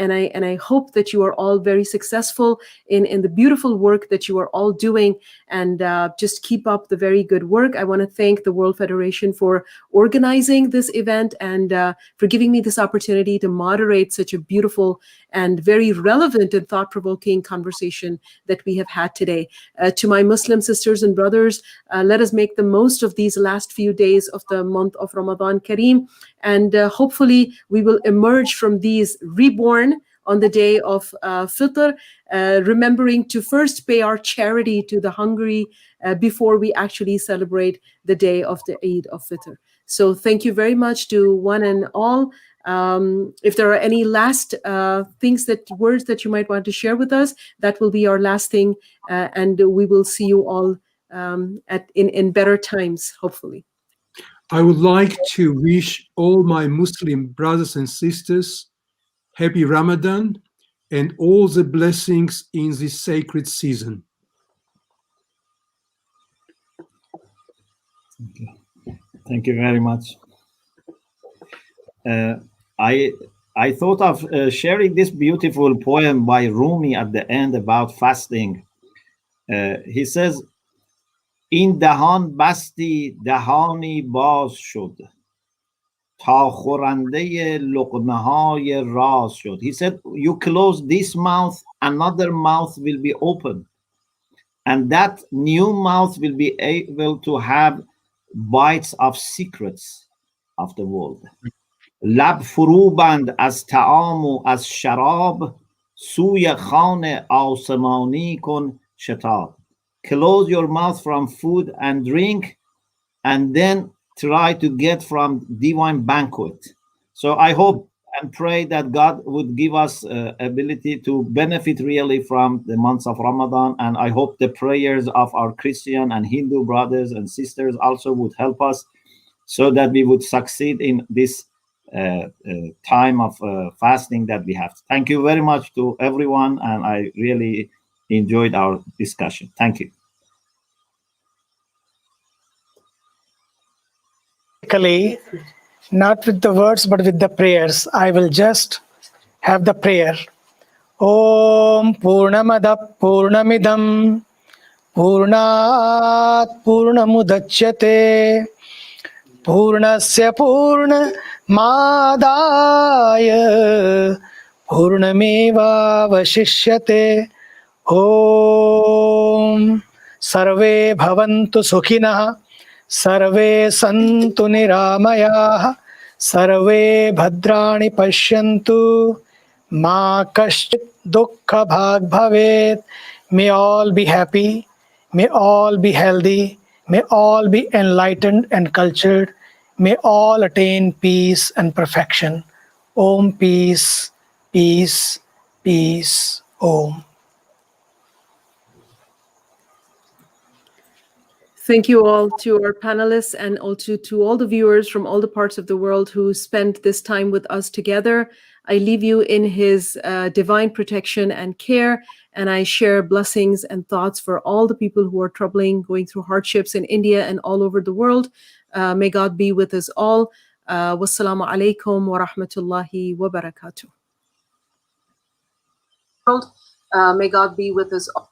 I hope that you are all very successful in the beautiful work that you are all doing, and just keep up the very good work. I want to thank the World Federation for organizing this event and for giving me this opportunity to moderate such a beautiful and very relevant and thought-provoking conversation that we have had today. To my Muslim sisters and brothers, let us make the most of these last few days of the month of Ramadan Kareem, and hopefully we will emerge from these reborn on the day of Fitr, remembering to first pay our charity to the hungry before we actually celebrate the day of the Eid of Fitr. So thank you very much to one and all. If there are any last words that you might want to share with us, that will be our last thing, and we will see you all in better times, hopefully. I would like to wish all my Muslim brothers and sisters happy Ramadan and all the blessings in this sacred season. Okay. Thank you very much. I thought of sharing this beautiful poem by Rumi at the end about fasting. He says, این دهان بستی دهانی باز شد تا خورنده لقمه های راز شد. He said, you close this mouth, another mouth will be open, and that new mouth will be able to have bites of secrets of the world. لب فرو بند از طعام و از شراب سوی خان آسمانی کن شتاب. Close your mouth from food and drink, and then try to get from divine banquet. So I hope and pray that God would give us ability to benefit really from the months of Ramadan, and I hope the prayers of our Christian and Hindu brothers and sisters also would help us so that we would succeed in this time of fasting that we have. Thank you very much to everyone, and I really enjoyed our discussion. Thank you. Not with the words, but with the prayers. I will just have the prayer. Om Purnamada Purnamidam Purnat Purnamudachyate Purnasya Purna Madaya Purnameva Vashishyate. Om Sarve Bhavantu Sukhinah Sarve Santu Niramayah Sarve Bhadrani Pashyantu Ma Kashchit Dukkha Bhag Bhavet. May all be happy, may all be healthy, may all be enlightened and cultured, may all attain peace and perfection. Om peace, peace, peace, Om. Thank you all to our panelists and also to all the viewers from all the parts of the world who spent this time with us together. I leave you in his divine protection and care, and I share blessings and thoughts for all the people who are going through hardships in India and all over the world. May God be with us all. Wassalamu alaikum wa rahmatullahi wa barakatuh. May God be with us all.